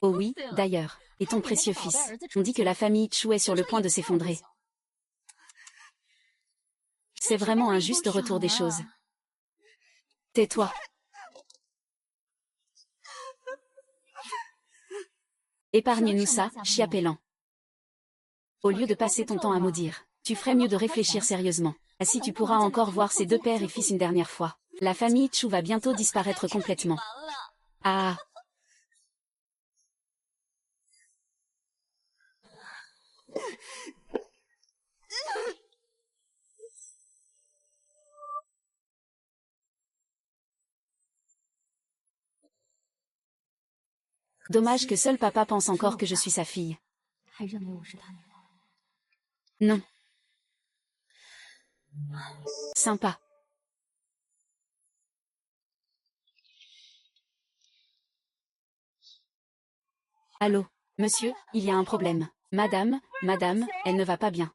Oh oui, d'ailleurs, et ton précieux fils. On dit que la famille Chu est sur le point de s'effondrer. C'est vraiment un juste retour des choses. Tais-toi. Épargne-nous ça, chiapélan. Au lieu de passer ton temps à maudire, tu ferais mieux de réfléchir sérieusement. Ainsi tu pourras encore voir ces deux pères et fils une dernière fois. La famille Chu va bientôt disparaître complètement. Ah. Dommage que seul papa pense encore que je suis sa fille. Non. Sympa. Allô, monsieur, il y a un problème. Madame, elle ne va pas bien.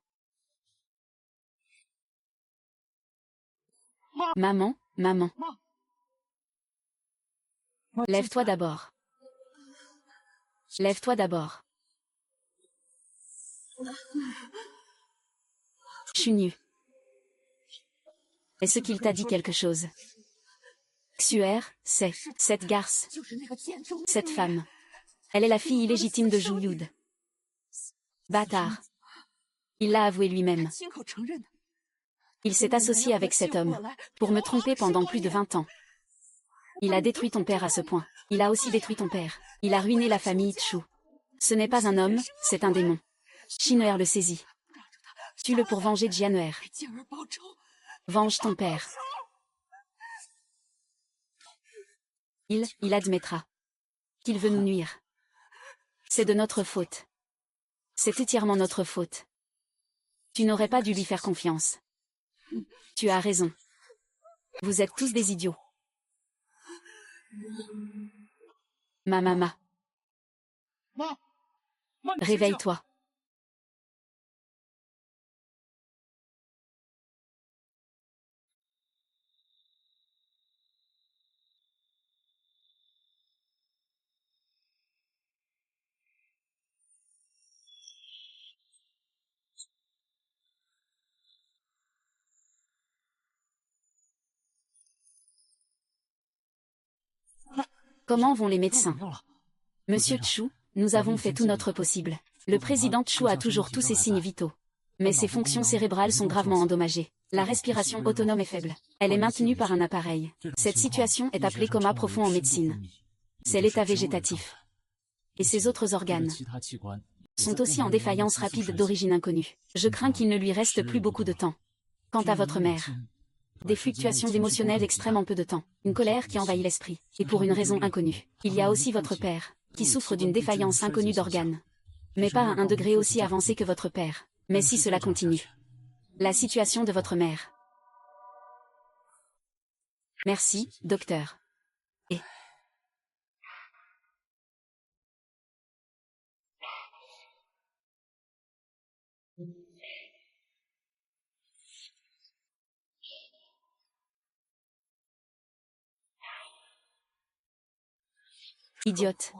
Maman. Lève-toi d'abord. Lève-toi d'abord. Je suis nue. Est-ce qu'il t'a dit quelque chose? Xuer, c'est cette garce. Cette femme. Elle est la fille illégitime de Juyud. Bâtard. Il l'a avoué lui-même. Il s'est associé avec cet homme pour me tromper pendant plus de 20 ans. Il a détruit ton père à ce point. Il a aussi détruit ton père. Il a ruiné la famille Chu. Ce n'est pas un homme, c'est un démon. Shin'er le saisit. Tue-le pour venger Jian'er. Venge ton père. Il admettra qu'il veut nous nuire. C'est de notre faute. C'est entièrement notre faute. Tu n'aurais pas dû lui faire confiance. Tu as raison. Vous êtes tous des idiots. Ma maman. Réveille-toi. Comment vont les médecins? Monsieur Chu, nous avons fait tout notre possible. Le président Chu a toujours tous ses signes vitaux. Mais ses fonctions cérébrales sont gravement endommagées. La respiration autonome est faible. Elle est maintenue par un appareil. Cette situation est appelée coma profond en médecine. C'est l'état végétatif. Et ses autres organes sont aussi en défaillance rapide d'origine inconnue. Je crains qu'il ne lui reste plus beaucoup de temps. Quant à votre mère, des fluctuations émotionnelles extrêmes en peu de temps, une colère qui envahit l'esprit, et pour une raison inconnue. Il y a aussi votre père, qui souffre d'une défaillance inconnue d'organes. Mais pas à un degré aussi avancé que votre père. Mais si cela continue. La situation de votre mère. Merci, docteur. Et... Idiote.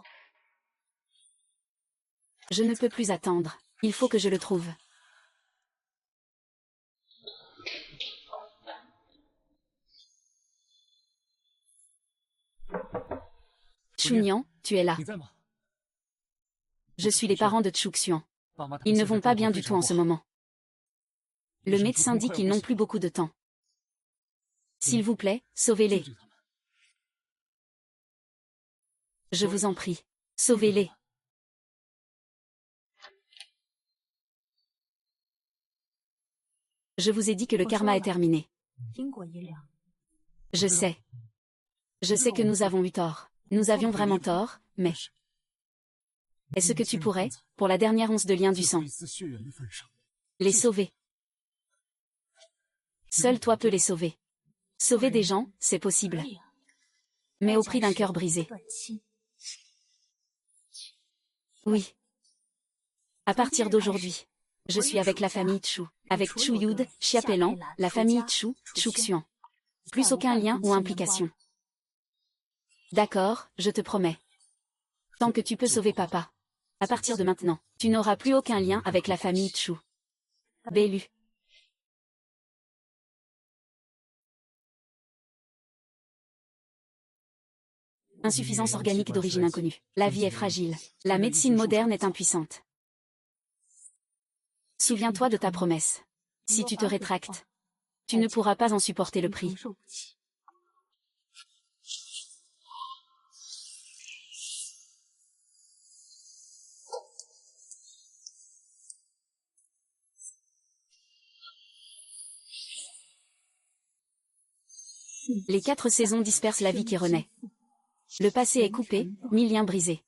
Je ne peux plus attendre. Il faut que je le trouve. Chunyan, tu es là. Je suis les parents de Chuxian. Ils ne vont pas bien du tout en ce moment. Le médecin dit qu'ils n'ont plus beaucoup de temps. S'il vous plaît, sauvez-les. Je vous en prie, sauvez-les. Je vous ai dit que le karma est terminé. Je sais. Je sais que nous avons eu tort. Nous avions vraiment tort, mais... Est-ce que tu pourrais, pour la dernière once de lien du sang, les sauver? Seul toi peux les sauver. Sauver des gens, c'est possible. Mais au prix d'un cœur brisé. Oui. À partir d'aujourd'hui, je suis avec la famille Chu, avec Chu Yud, Xiapelan, la famille Chu, Chuxian. Plus aucun lien ou implication. D'accord, je te promets. Tant que tu peux sauver papa. À partir de maintenant, tu n'auras plus aucun lien avec la famille Chu. Bellu. Insuffisance organique d'origine inconnue. La vie est fragile. La médecine moderne est impuissante. Souviens-toi de ta promesse. Si tu te rétractes, tu ne pourras pas en supporter le prix. Les 4 saisons dispersent la vie qui renaît. Le passé est coupé, 1000 liens brisés.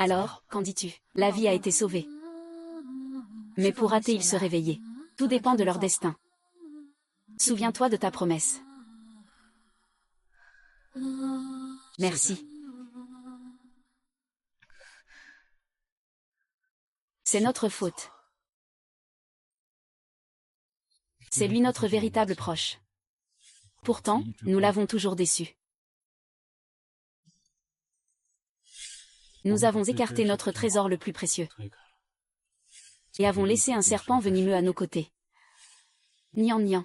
Alors, qu'en dis-tu? La vie a été sauvée. Mais pourra-t-il se réveiller? Tout dépend de leur destin. Souviens-toi de ta promesse. Merci. C'est notre faute. C'est lui notre véritable proche. Pourtant, nous l'avons toujours déçu. Nous avons écarté notre trésor le plus précieux. Et avons laissé un serpent venimeux à nos côtés. Nian Nian.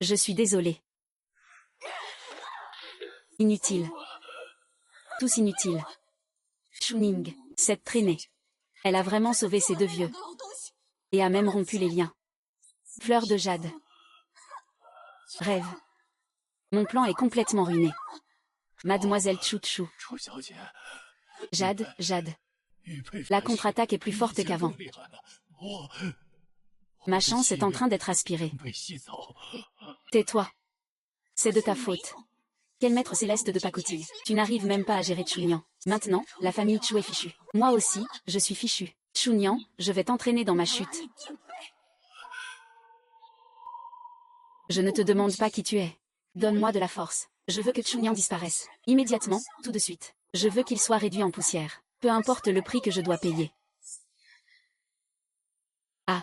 Je suis désolé. Inutile. Tous inutiles. Shuning, cette traînée. Elle a vraiment sauvé ces deux vieux. Et a même rompu les liens. Fleur de jade. Rêve. Mon plan est complètement ruiné. Mademoiselle Chouchou. Jade, Jade. La contre-attaque est plus forte qu'avant. Ma chance est en train d'être aspirée. Tais-toi. C'est de ta faute. Quel maître céleste de pacotille. Tu n'arrives même pas à gérer Chunyan. Maintenant, la famille Chu est fichue. Moi aussi, je suis fichu. Chunyan, je vais t'entraîner dans ma chute. Je ne te demande pas qui tu es. Donne-moi de la force. Je veux que Chunyan disparaisse. Immédiatement, tout de suite. Je veux qu'il soit réduit en poussière. Peu importe le prix que je dois payer. Ah.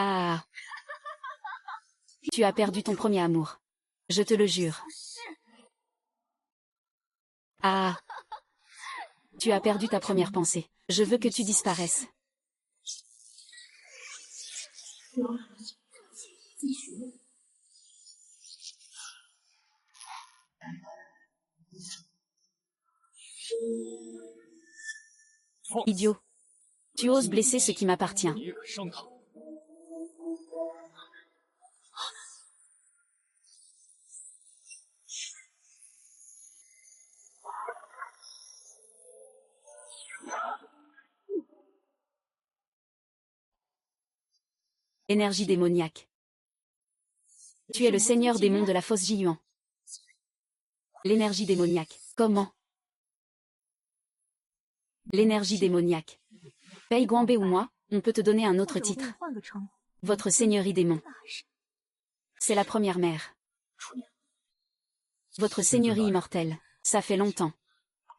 Ah. Tu as perdu ton premier amour. Je te le jure. Ah. Tu as perdu ta première pensée. Je veux que tu disparaisses. Idiot. Tu oses blesser ce qui m'appartient. Énergie démoniaque. Tu es le seigneur démon de la fosse Jiyuan. L'énergie démoniaque. Comment? L'énergie démoniaque. Pei Guanbei ou moi, on peut te donner un autre titre. Votre seigneurie démon. C'est la première mère. Votre seigneurie immortelle. Ça fait longtemps.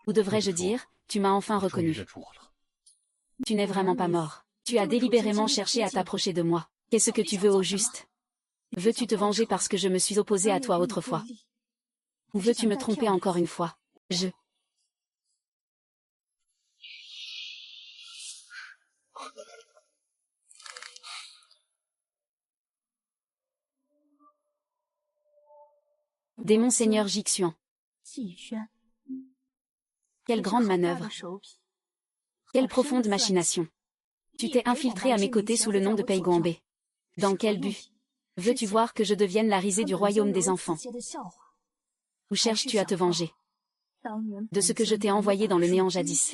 Ou devrais-je dire, tu m'as enfin reconnu. Tu n'es vraiment pas mort. Tu as délibérément cherché à t'approcher de moi. Qu'est-ce que tu veux au juste? Veux-tu te venger parce que je me suis opposé à toi autrefois? Ou veux-tu me tromper encore une fois? Démon Seigneur Jixuan. Quelle grande manœuvre. Quelle profonde machination. Tu t'es infiltré à mes côtés sous le nom de Pei Guanbei. Dans quel but? Veux-tu voir que je devienne la risée du royaume des enfants? Ou cherches-tu à te venger de ce que je t'ai envoyé dans le néant jadis?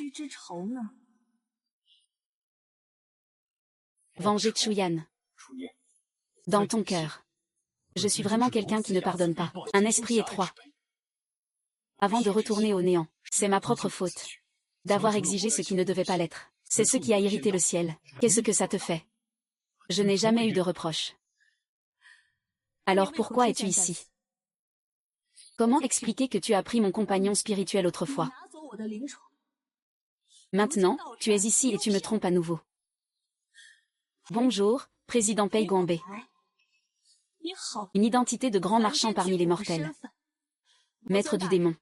Venger Chuyan. Dans ton cœur. Je suis vraiment quelqu'un qui ne pardonne pas. Un esprit étroit. Avant de retourner au néant, c'est ma propre faute. D'avoir exigé ce qui ne devait pas l'être. C'est ce qui a irrité le ciel. Qu'est-ce que ça te fait? Je n'ai jamais eu de reproche. Alors pourquoi es-tu ici? Comment expliquer que tu as pris mon compagnon spirituel autrefois? Maintenant, tu es ici et tu me trompes à nouveau. Bonjour, président Pei Guanbei. Une identité de grand marchand parmi les mortels. Maître du démon.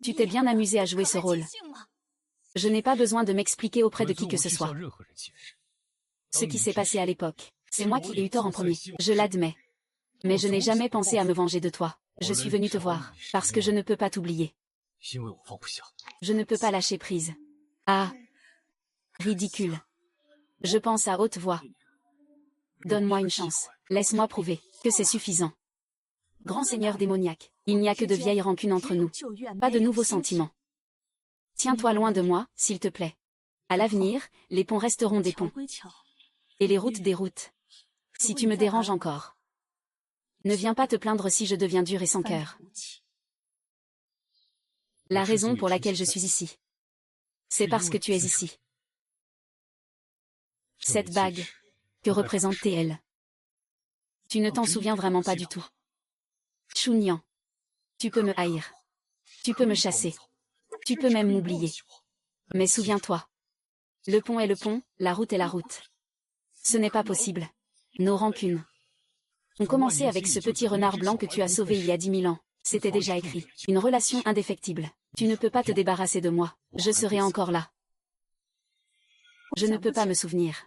Tu t'es bien amusé à jouer ce rôle. Je n'ai pas besoin de m'expliquer auprès de qui que ce soit. Ce qui s'est passé à l'époque, c'est moi qui ai eu tort en premier, je l'admets. Mais je n'ai jamais pensé à me venger de toi. Je suis venu te voir, parce que je ne peux pas t'oublier. Je ne peux pas lâcher prise. Ah. Ridicule. Je pense à haute voix. Donne-moi une chance. Laisse-moi prouver que c'est suffisant. Grand seigneur démoniaque, il n'y a que de vieilles rancunes entre nous. Pas de nouveaux sentiments. Tiens-toi loin de moi, s'il te plaît. À l'avenir, les ponts resteront des ponts. Et les routes des routes. Si tu me déranges encore. Ne viens pas te plaindre si je deviens dur et sans cœur. La raison pour laquelle je suis ici. C'est parce que tu es ici. Cette bague. Que représente TL? Tu ne t'en souviens vraiment pas du tout. Chunyan. Tu peux me haïr. Tu peux me chasser. Tu peux même m'oublier. Mais souviens-toi. Le pont est le pont, la route est la route. Ce n'est pas possible. Nos rancunes ont commencé avec ce petit renard blanc que tu as sauvé il y a 10 000 ans. C'était déjà écrit. Une relation indéfectible. Tu ne peux pas te débarrasser de moi. Je serai encore là. Je ne peux pas me souvenir.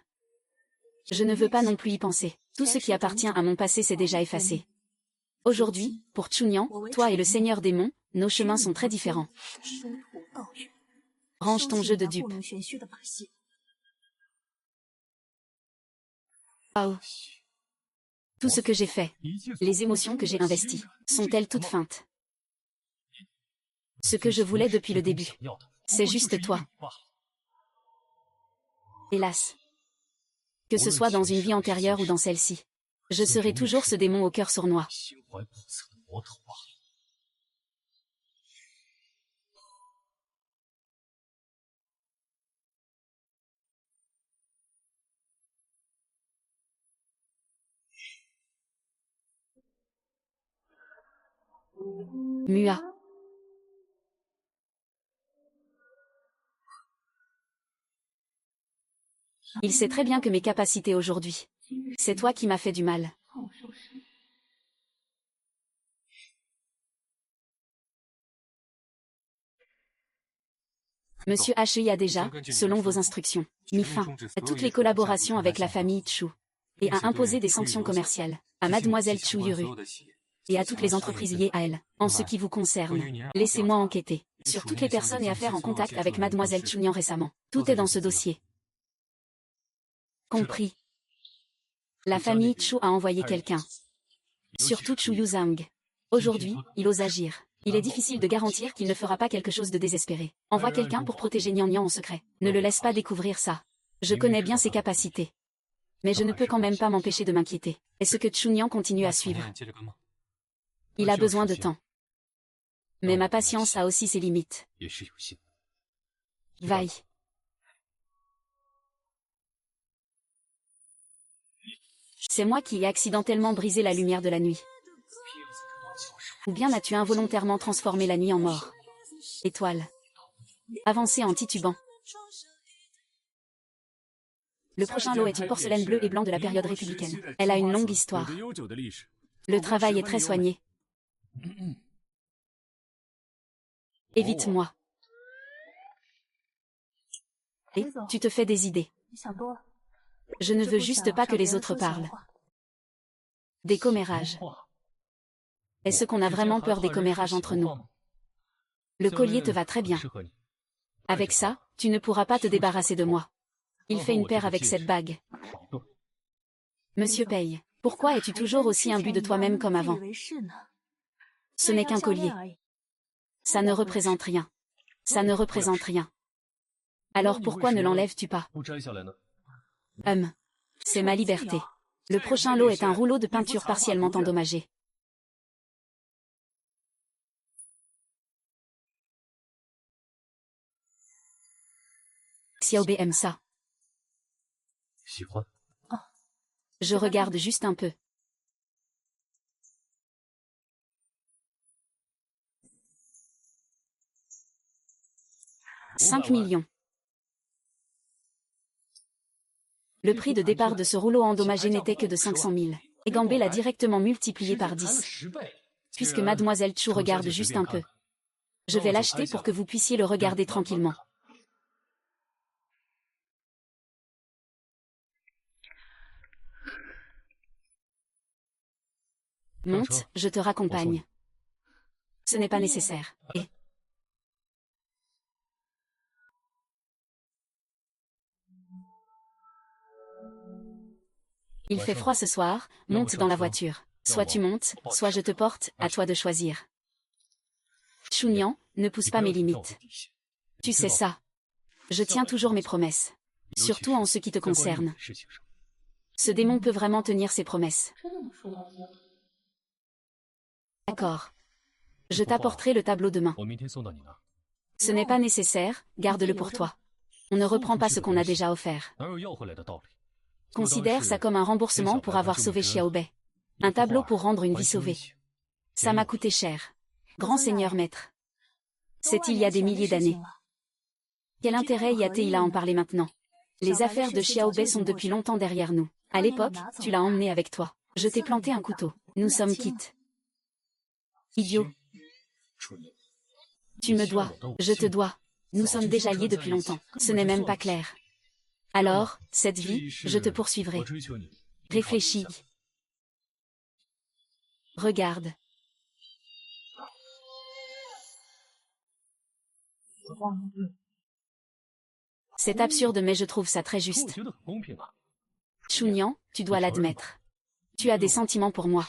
Je ne veux pas non plus y penser. Tout ce qui appartient à mon passé s'est déjà effacé. Aujourd'hui, pour Chunyan, toi et le Seigneur Démon, nos chemins sont très différents. Range ton jeu de dupe. Oh. Tout ce que j'ai fait, les émotions que j'ai investies, sont-elles toutes feintes? Ce que je voulais depuis le début, c'est juste toi. Hélas. Que ce soit dans une vie antérieure ou dans celle-ci, je serai toujours ce démon au cœur sournois. Mua. Il sait très bien que mes capacités aujourd'hui, c'est toi qui m'as fait du mal. Monsieur He a déjà, selon vos instructions, mis fin à toutes les collaborations avec la famille Chu et a imposé des sanctions commerciales à Mademoiselle Chu Yuru et à toutes les entreprises liées à elle. En ce qui vous concerne, laissez-moi enquêter sur toutes les personnes et affaires en contact avec Mademoiselle Chunyan récemment. Tout est dans ce dossier. Compris. La famille Chu a envoyé quelqu'un. Surtout Chu Yuzhang. Aujourd'hui, il ose agir. Il est difficile de garantir qu'il ne fera pas quelque chose de désespéré. Envoie quelqu'un pour protéger Nian Nian en secret. Ne le laisse pas découvrir ça. Je connais bien ses capacités. Mais je ne peux quand même pas m'empêcher de m'inquiéter. Est-ce que Chunyan continue à suivre? Il a besoin de temps. Mais ma patience a aussi ses limites. Vaille. C'est moi qui ai accidentellement brisé la lumière de la nuit. Ou bien as-tu involontairement transformé la nuit en mort? Étoile. Avancez en titubant. Le prochain lot est une porcelaine bleue et blanc de la période républicaine. Elle a une longue histoire. Le travail est très soigné. Évite-moi. Et tu te fais des idées. Je ne veux juste pas que les autres parlent. Des commérages. Est-ce qu'on a vraiment peur des commérages entre nous? Le collier te va très bien. Avec ça, tu ne pourras pas te débarrasser de moi. Il fait une paire avec cette bague. Monsieur Pei, pourquoi es-tu toujours aussi imbu de toi-même comme avant? Ce n'est qu'un collier. Ça ne représente rien. Ça ne représente rien. Alors pourquoi ne l'enlèves-tu pas? C'est ma liberté. Le prochain lot est un rouleau de peinture partiellement endommagé. Xiaobei aime ça. Je regarde juste un peu. 5 millions. Le prix de départ de ce rouleau endommagé n'était que de 500 000. Et Gambé l'a directement multiplié par 10. Puisque Mademoiselle Chu regarde juste un peu. Je vais l'acheter pour que vous puissiez le regarder tranquillement. Monte, je te raccompagne. Ce n'est pas nécessaire. Et... Il fait froid ce soir, monte dans la voiture. Soit tu montes, soit je te porte, à toi de choisir. Chunyan, ne pousse pas mes limites. Tu sais ça. Je tiens toujours mes promesses. Surtout en ce qui te concerne. Ce démon peut vraiment tenir ses promesses. D'accord. Je t'apporterai le tableau demain. Ce n'est pas nécessaire, garde-le pour toi. On ne reprend pas ce qu'on a déjà offert. Considère ça comme un remboursement pour avoir sauvé Xiaobei. Un tableau pour rendre une vie sauvée. Ça m'a coûté cher. Grand seigneur maître. C'est il y a des milliers d'années. Quel intérêt y a-t-il à en parler maintenant? Les affaires de Xiaobei sont depuis longtemps derrière nous. À l'époque, tu l'as emmené avec toi. Je t'ai planté un couteau. Nous sommes quittes. Idiot. Tu me dois. Je te dois. Nous sommes déjà liés depuis longtemps. Ce n'est même pas clair. Alors, cette vie, je te poursuivrai. Réfléchis. Regarde. C'est absurde mais je trouve ça très juste. Chunyan, tu dois l'admettre. Tu as des sentiments pour moi.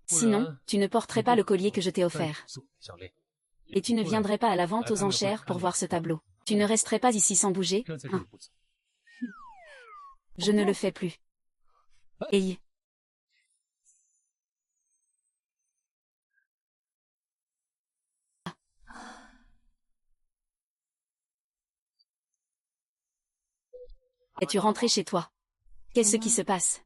Sinon, tu ne porterais pas le collier que je t'ai offert. Et tu ne viendrais pas à la vente aux enchères pour voir ce tableau. Tu ne resterais pas ici sans bouger, hein? Je ne le fais plus. Hey. Es-tu rentré chez toi? Qu'est-ce qui se passe?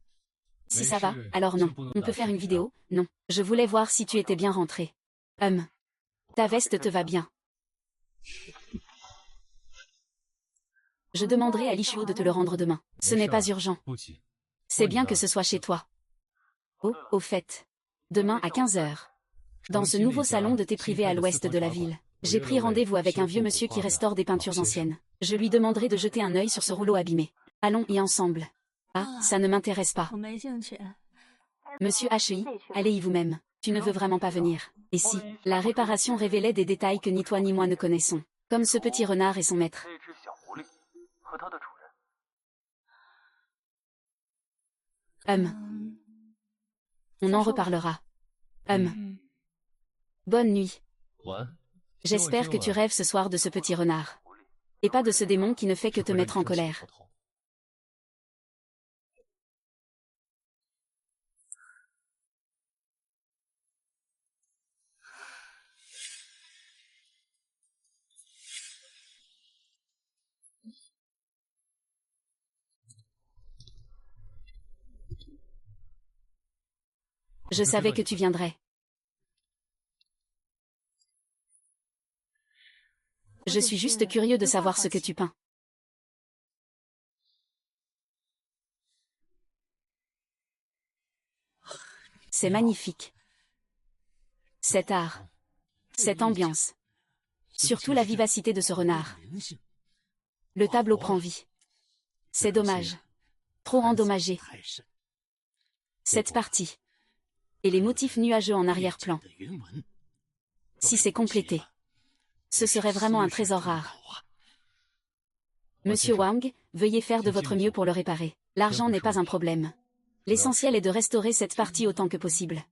Si ça va, alors non. On peut faire une vidéo? Non. Je voulais voir si tu étais bien rentré. Ta veste te va bien. Je demanderai à Lichuo de te le rendre demain. Ce n'est pas urgent. C'est bien que ce soit chez toi. Oh, au fait. Demain à 15 heures. Dans ce nouveau salon de thé privé à l'ouest de la ville. J'ai pris rendez-vous avec un vieux monsieur qui restaure des peintures anciennes. Je lui demanderai de jeter un œil sur ce rouleau abîmé. Allons y ensemble. Ah, ça ne m'intéresse pas. Monsieur HI, allez-y vous-même. Tu ne veux vraiment pas venir. Et si, la réparation révélait des détails que ni toi ni moi ne connaissons. Comme ce petit renard et son maître. On en reparlera. Bonne nuit. J'espère que tu rêves ce soir de ce petit renard. Et pas de ce démon qui ne fait que te mettre en colère. Je savais que tu viendrais. Je suis juste curieux de savoir ce que tu peins. C'est magnifique. Cet art. Cette ambiance. Surtout la vivacité de ce renard. Le tableau prend vie. C'est dommage. Trop endommagé. Cette partie. Et les motifs nuageux en arrière-plan. Si c'est complété. Ce serait vraiment un trésor rare. Monsieur Wang, veuillez faire de votre mieux pour le réparer. L'argent n'est pas un problème. L'essentiel est de restaurer cette partie autant que possible.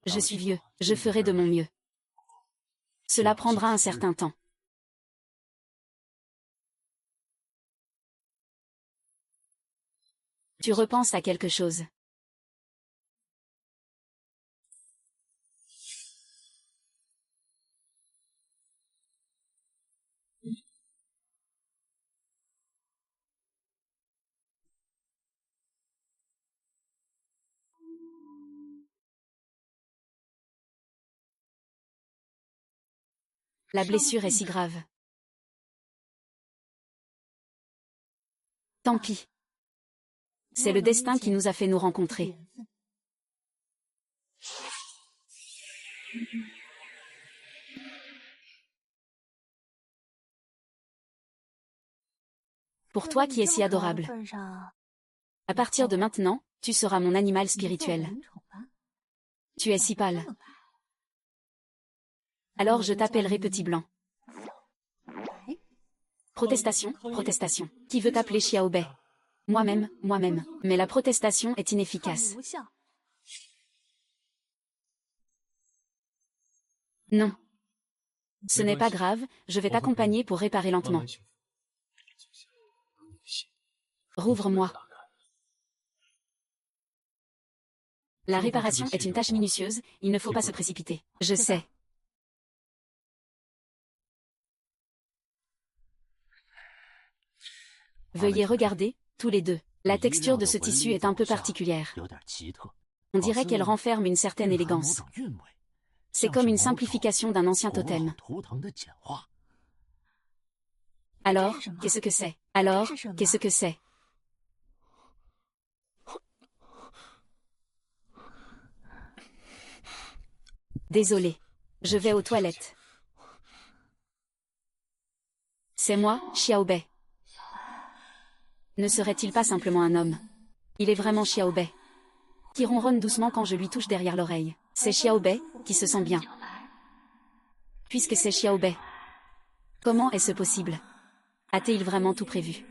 Je suis vieux, je ferai de mon mieux. Cela prendra un certain temps. Tu repenses à quelque chose. La blessure est si grave. Tant pis. C'est le destin qui nous a fait nous rencontrer. Pour toi qui es si adorable. À partir de maintenant, tu seras mon animal spirituel. Tu es si pâle. Alors je t'appellerai Petit Blanc. Protestation, protestation. Qui veut t'appeler Xiaobei? Moi-même, moi-même. Mais la protestation est inefficace. Non. Ce n'est pas grave, je vais t'accompagner pour réparer lentement. Rouvre-moi. La réparation est une tâche minutieuse, il ne faut pas se précipiter. Je sais. Veuillez regarder, tous les deux. La texture de ce tissu est un peu particulière. On dirait qu'elle renferme une certaine élégance. C'est comme une simplification d'un ancien totem. Alors, qu'est-ce que c'est? Alors, qu'est-ce que c'est? Désolé. Je vais aux toilettes. C'est moi, Xiaobei. Ne serait-il pas simplement un homme? Il est vraiment Xiaobei. Qui ronronne doucement quand je lui touche derrière l'oreille. C'est Xiaobei, qui se sent bien. Puisque c'est Xiaobei. Comment est-ce possible? A-t-il vraiment tout prévu?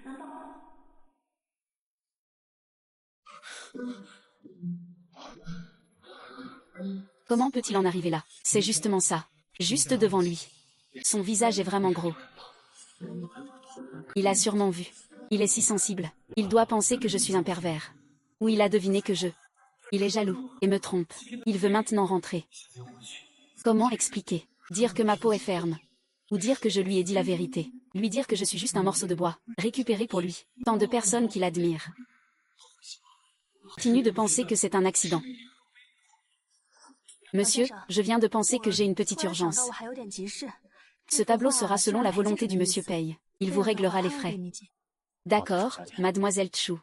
Comment peut-il en arriver là? C'est justement ça. Juste devant lui. Son visage est vraiment gros. Il a sûrement vu. Il est si sensible. Il doit penser que je suis un pervers. Ou il a deviné que je... Il est jaloux, et me trompe. Il veut maintenant rentrer. Comment expliquer? Dire que ma peau est ferme. Ou dire que je lui ai dit la vérité. Lui dire que je suis juste un morceau de bois, récupéré pour lui. Tant de personnes qui l'admirent. Continue de penser que c'est un accident. Monsieur, je viens de penser que j'ai une petite urgence. Ce tableau sera selon la volonté du monsieur Pei. Il vous réglera les frais. D'accord, mademoiselle Chu.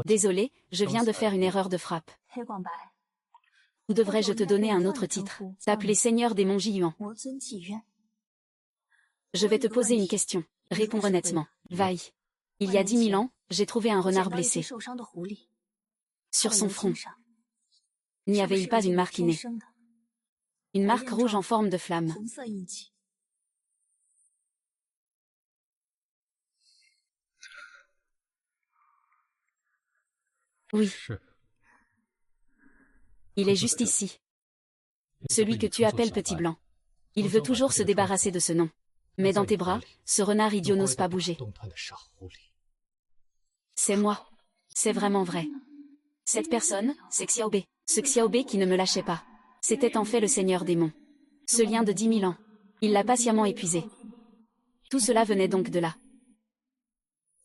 Désolé, je viens de faire une erreur de frappe. Ou devrais-je te donner un autre titre? T'appeler Seigneur des Monts Jiyuan. Je vais te poser une question. Réponds honnêtement. Vaille. Il y a 10 000 ans, j'ai trouvé un renard blessé. Sur son front. N'y avait-il pas une marque innée? Une marque rouge en forme de flamme. Oui. Il est juste ici. Celui que tu appelles Petit Blanc. Il veut toujours se débarrasser de ce nom. Mais dans tes bras, ce renard idiot n'ose pas bouger. C'est moi. C'est vraiment vrai. Cette personne, c'est Xiaobei. Ce Xiaobei qui ne me lâchait pas. C'était en fait le Seigneur des Monts. Ce lien de 10 000 ans. Il l'a patiemment épuisé. Tout cela venait donc de là.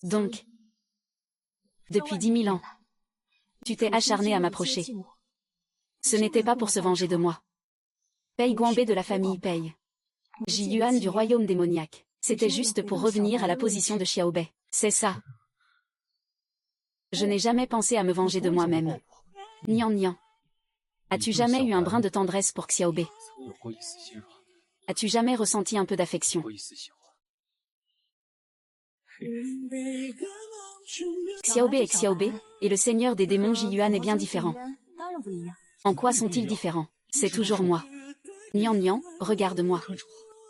Donc, depuis 10 000 ans, tu t'es acharné à m'approcher. Ce n'était pas pour se venger de moi. Pei Guanbei de la famille Pei. Jiyuan du royaume démoniaque. C'était juste pour revenir à la position de Xiaobei. C'est ça. Je n'ai jamais pensé à me venger de moi-même. Nian Nian. As-tu jamais eu un brin de tendresse pour Xiaobei? As-tu jamais ressenti un peu d'affection? Xiaobei et Xiaobei, et le seigneur des démons Jiyuan est bien différent. En quoi sont-ils différents? C'est toujours moi. Nian Nian, regarde-moi.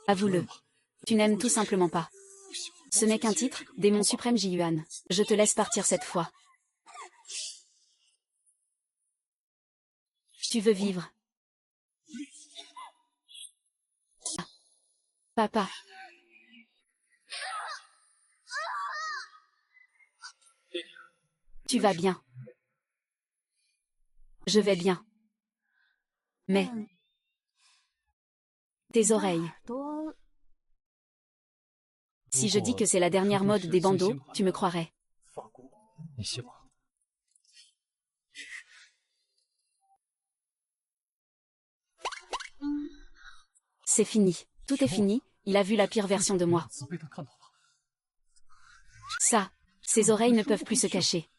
Avoue-le. Tu n'aimes tout simplement pas. Ce n'est qu'un titre, démon suprême Jiyuan. Je te laisse partir cette fois. Tu veux vivre. Ah. Papa. Tu vas bien. Je vais bien. Mais... tes oreilles. Si je dis que c'est la dernière mode des bandeaux, tu me croirais. C'est fini. Tout est fini, il a vu la pire version de moi. Ça, ses oreilles ne peuvent plus se cacher.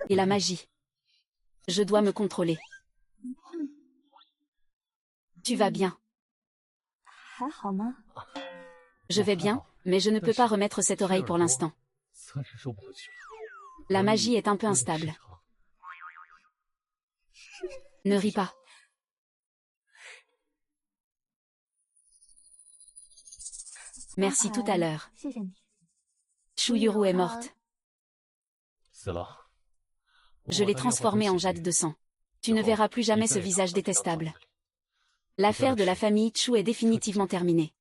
Et la magie. Je dois me contrôler. Tu vas bien. Je vais bien, mais je ne peux pas remettre cette oreille pour l'instant. La magie est un peu instable. Ne ris pas. Merci tout à l'heure. Shuyuru est morte. Je l'ai transformée en jade de sang. Tu ne verras plus jamais ce visage détestable. L'affaire de la famille Chu est définitivement terminée.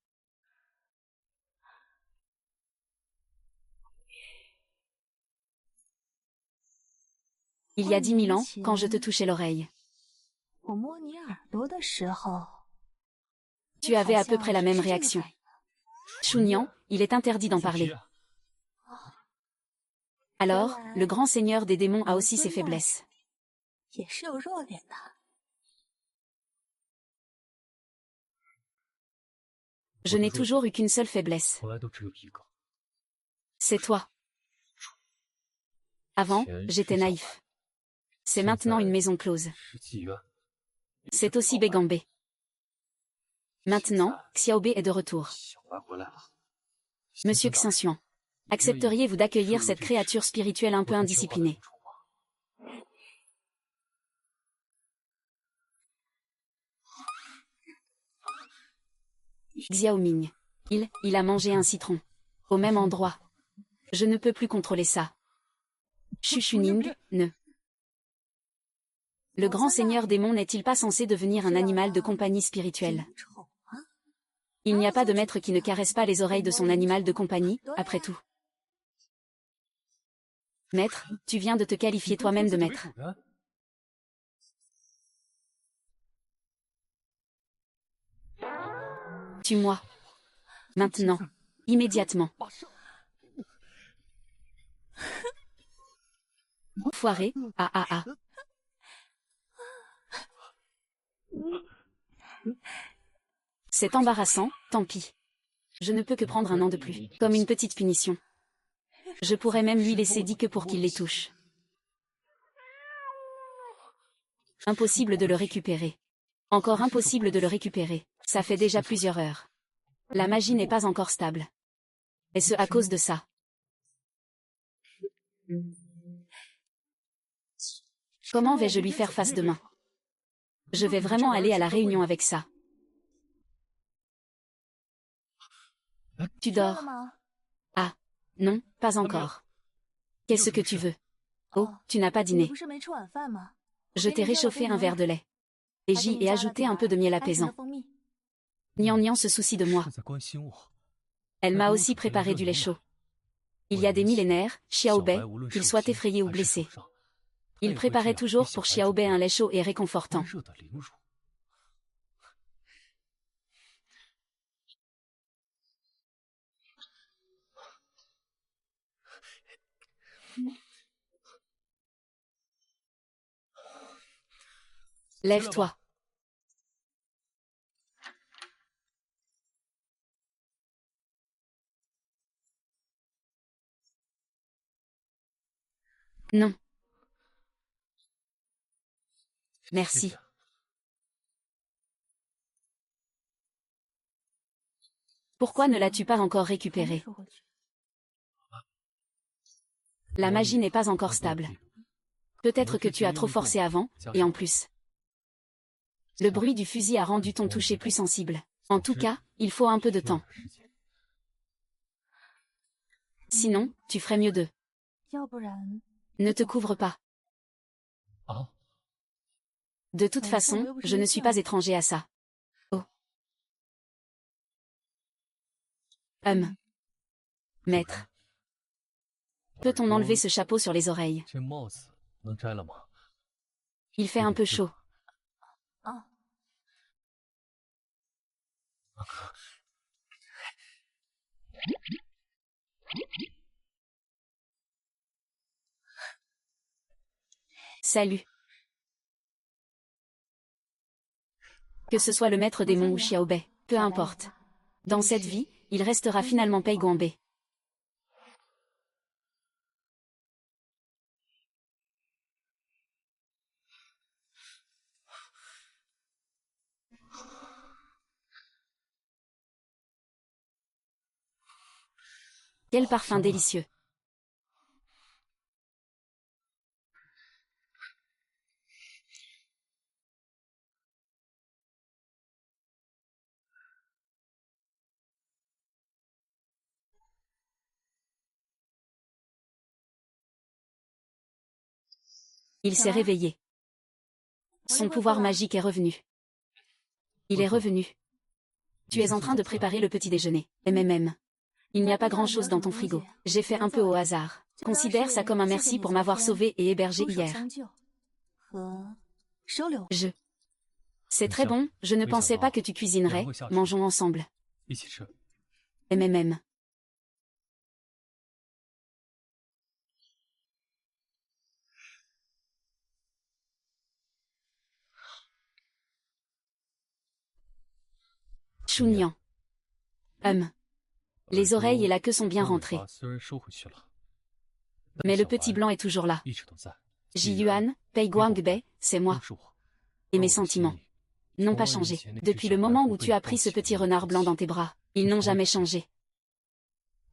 Il y a 10 000 ans, quand je te touchais l'oreille. Tu avais à peu près la même réaction. Chunyan, il est interdit d'en parler. Alors, le grand seigneur des démons a aussi ses faiblesses. Je n'ai toujours eu qu'une seule faiblesse. C'est toi. Avant, j'étais naïf. C'est maintenant une maison close. C'est aussi Begambe. Maintenant, Xiaobe est de retour. Monsieur Xinxian, accepteriez-vous d'accueillir cette créature spirituelle un peu indisciplinée? Xiaoming. Il a mangé un citron. Au même endroit. Je ne peux plus contrôler ça. Chuchuning, ne. Le grand seigneur démon n'est-il pas censé devenir un animal de compagnie spirituelle? Il n'y a pas de maître qui ne caresse pas les oreilles de son animal de compagnie, après tout. Maître, tu viens de te qualifier toi-même de maître. Tue-moi. Maintenant. Immédiatement. Foiré, ah ah ah. C'est embarrassant, tant pis. Je ne peux que prendre un an de plus, comme une petite punition. Je pourrais même lui laisser 10 queues pour qu'il les touche. Impossible de le récupérer. Encore impossible de le récupérer. Ça fait déjà plusieurs heures. La magie n'est pas encore stable. Et ce à cause de ça. Comment vais-je lui faire face demain? Je vais vraiment aller à la réunion avec ça. Tu dors? Ah, non, pas encore. Qu'est-ce que tu veux? Oh, tu n'as pas dîné. Je t'ai réchauffé un verre de lait. Et j'y ai ajouté un peu de miel apaisant. Nian Nian se soucie de moi. Elle m'a aussi préparé du lait chaud. Il y a des millénaires, Xiaobei, qu'il soit effrayé ou blessé. Il préparait toujours pour Xiaobei un lait chaud et réconfortant. Lève-toi. Non. Merci. Pourquoi ne l'as-tu pas encore récupéré? La magie n'est pas encore stable. Peut-être que tu as trop forcé avant, et en plus. Le bruit du fusil a rendu ton toucher plus sensible. En tout cas, il faut un peu de temps. Sinon, tu ferais mieux de... Ne te couvre pas. De toute façon, je ne suis pas étranger à ça. Oh. Maître. Peut-on enlever ce chapeau sur les oreilles? Il fait un peu chaud. Salut. Que ce soit le maître démon ou Xiaobei, peu importe. Dans cette vie, il restera finalement Pei Guangbe. Quel parfum délicieux. Il s'est réveillé. Son pouvoir magique est revenu. Il est revenu. Tu es en train de préparer le petit déjeuner. MMM. Il n'y a pas grand-chose dans ton frigo. J'ai fait un peu au hasard. Considère ça comme un merci pour m'avoir sauvé et hébergé hier. C'est très bon, je ne pensais pas que tu cuisinerais. Mangeons ensemble. MMM. Chunyan. Les oreilles et la queue sont bien rentrées. Mais le petit blanc est toujours là. Ji-Yuan, Pei Guangbei, c'est moi. Et mes sentiments n'ont pas changé. Depuis le moment où tu as pris ce petit renard blanc dans tes bras, ils n'ont jamais changé.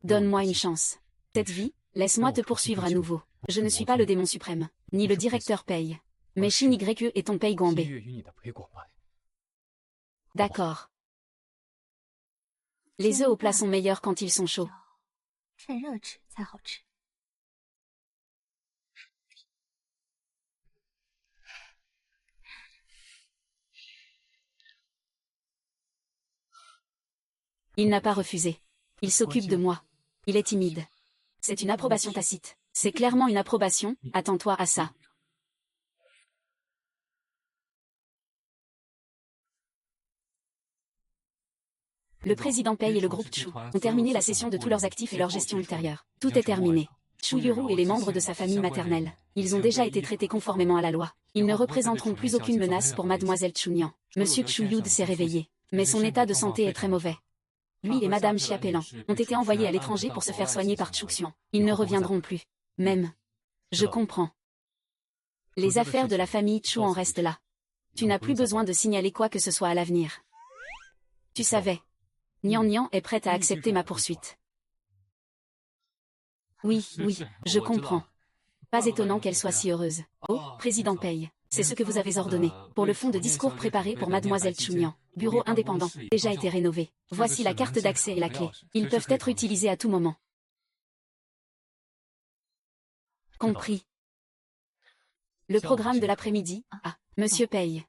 Donne-moi une chance. Cette vie, laisse-moi te poursuivre à nouveau. Je ne suis pas le démon suprême, ni le directeur Pei. Mais Shin Yu est ton Pei Guangbei. D'accord. Les œufs au plat sont meilleurs quand ils sont chauds. Il n'a pas refusé. Il s'occupe de moi. Il est timide. C'est une approbation tacite. C'est clairement une approbation, attends-toi à ça. Le président Pei et le groupe Chu ont terminé la cession de tous leurs actifs et leur gestion ultérieure. Tout est terminé. Chu Yuru et les membres de sa famille maternelle, ils ont déjà été traités conformément à la loi. Ils ne représenteront plus aucune menace pour mademoiselle Chunian. Monsieur Chu Yud s'est réveillé, mais son état de santé est très mauvais. Lui et madame Chiapelan ont été envoyés à l'étranger pour se faire soigner par Chuxian. Ils ne reviendront plus. Même. Je comprends. Les affaires de la famille Chu en restent là. Tu n'as plus besoin de signaler quoi que ce soit à l'avenir. Tu savais. Nian Nian est prête à accepter ma poursuite. Oui, je comprends. Pas étonnant qu'elle soit si heureuse. Oh, président Pei, c'est ce que vous avez ordonné. Pour le fond de discours préparé pour mademoiselle Chunian. Bureau indépendant, déjà été rénové. Voici la carte d'accès et la clé. Ils peuvent être utilisés à tout moment. Compris. Le programme de l'après-midi, Monsieur Pei.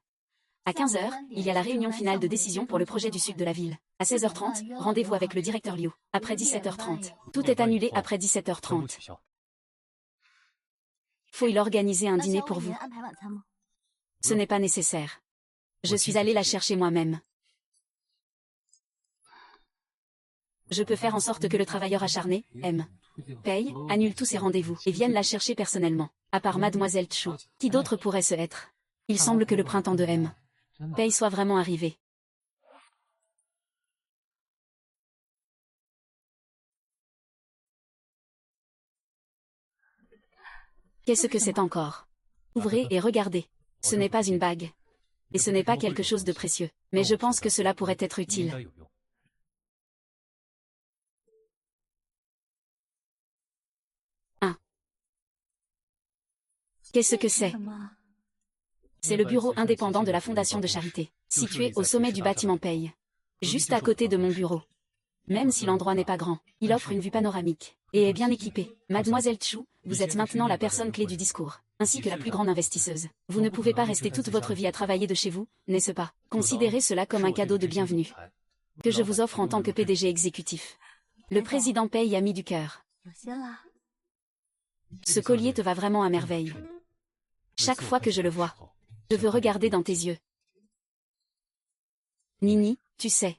À 15 h, il y a la réunion finale de décision pour le projet du sud de la ville. À 16 h 30, rendez-vous avec le directeur Liu. Après 17 h 30. Tout est annulé après 17 h 30. Faut-il organiser un dîner pour vous? Ce n'est pas nécessaire. Je suis allée la chercher moi-même. Je peux faire en sorte que le travailleur acharné, Pei, annule tous ses rendez-vous et vienne la chercher personnellement. À part mademoiselle Chu, qui d'autre pourrait ce être? Il semble que le printemps de Pei soit vraiment arrivé. Qu'est-ce que c'est encore? Ouvrez et regardez. Ce n'est pas une bague. Et ce n'est pas quelque chose de précieux. Mais je pense que cela pourrait être utile. Qu'est-ce que c'est? C'est le bureau indépendant de la Fondation de Charité, situé au sommet du bâtiment Pei. Juste à côté de mon bureau. Même si l'endroit n'est pas grand, il offre une vue panoramique, et est bien équipé. Mademoiselle Chu, vous êtes maintenant la personne clé du discours, ainsi que la plus grande investisseuse. Vous ne pouvez pas rester toute votre vie à travailler de chez vous, n'est-ce pas? Considérez cela comme un cadeau de bienvenue que je vous offre en tant que PDG exécutif. Le président Pei a mis du cœur. Ce collier te va vraiment à merveille. Chaque fois que je le vois, je veux regarder dans tes yeux. Nini, tu sais.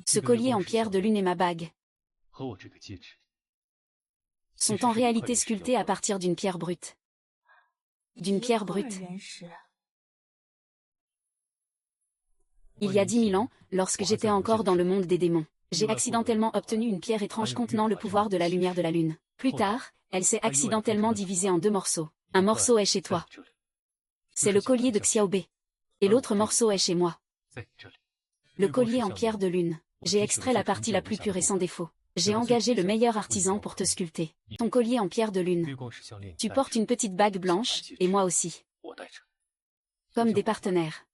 Ce collier en pierre de lune et ma bague sont en réalité sculptés à partir d'une pierre brute. D'une pierre brute. Il y a 10 000 ans, lorsque j'étais encore dans le monde des démons, j'ai accidentellement obtenu une pierre étrange contenant le pouvoir de la lumière de la lune. Plus tard, elle s'est accidentellement divisée en 2 morceaux. Un morceau est chez toi. C'est le collier de Xiaobei. Et l'autre morceau est chez moi. Le collier en pierre de lune. J'ai extrait la partie la plus pure et sans défaut. J'ai engagé le meilleur artisan pour te sculpter. Ton collier en pierre de lune. Tu portes une petite bague blanche, et moi aussi. Comme des partenaires.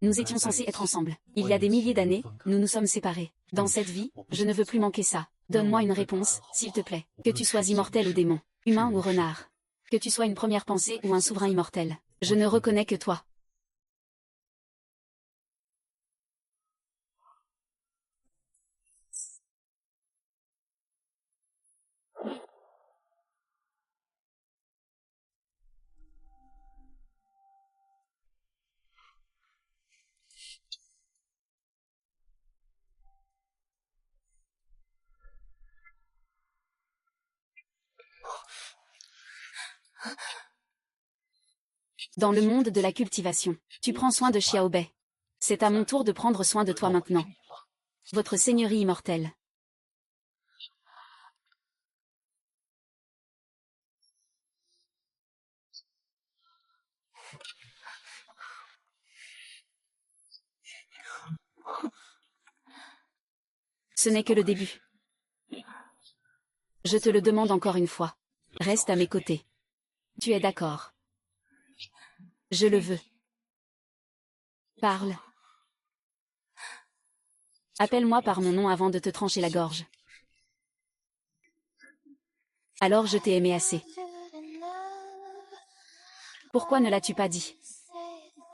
Nous étions censés être ensemble. Il y a des milliers d'années, nous nous sommes séparés. Dans cette vie, je ne veux plus manquer ça. Donne-moi une réponse, s'il te plaît. Que tu sois immortel ou démon, humain ou renard. Que tu sois une première pensée ou un souverain immortel. Je ne reconnais que toi. Dans le monde de la cultivation, tu prends soin de Xiaobei. C'est à mon tour de prendre soin de toi maintenant. Votre seigneurie immortelle. Ce n'est que le début. Je te le demande encore une fois. Reste à mes côtés. Tu es d'accord? Je le veux. Parle. Appelle-moi par mon nom avant de te trancher la gorge. Alors je t'ai aimé assez. Pourquoi ne l'as-tu pas dit?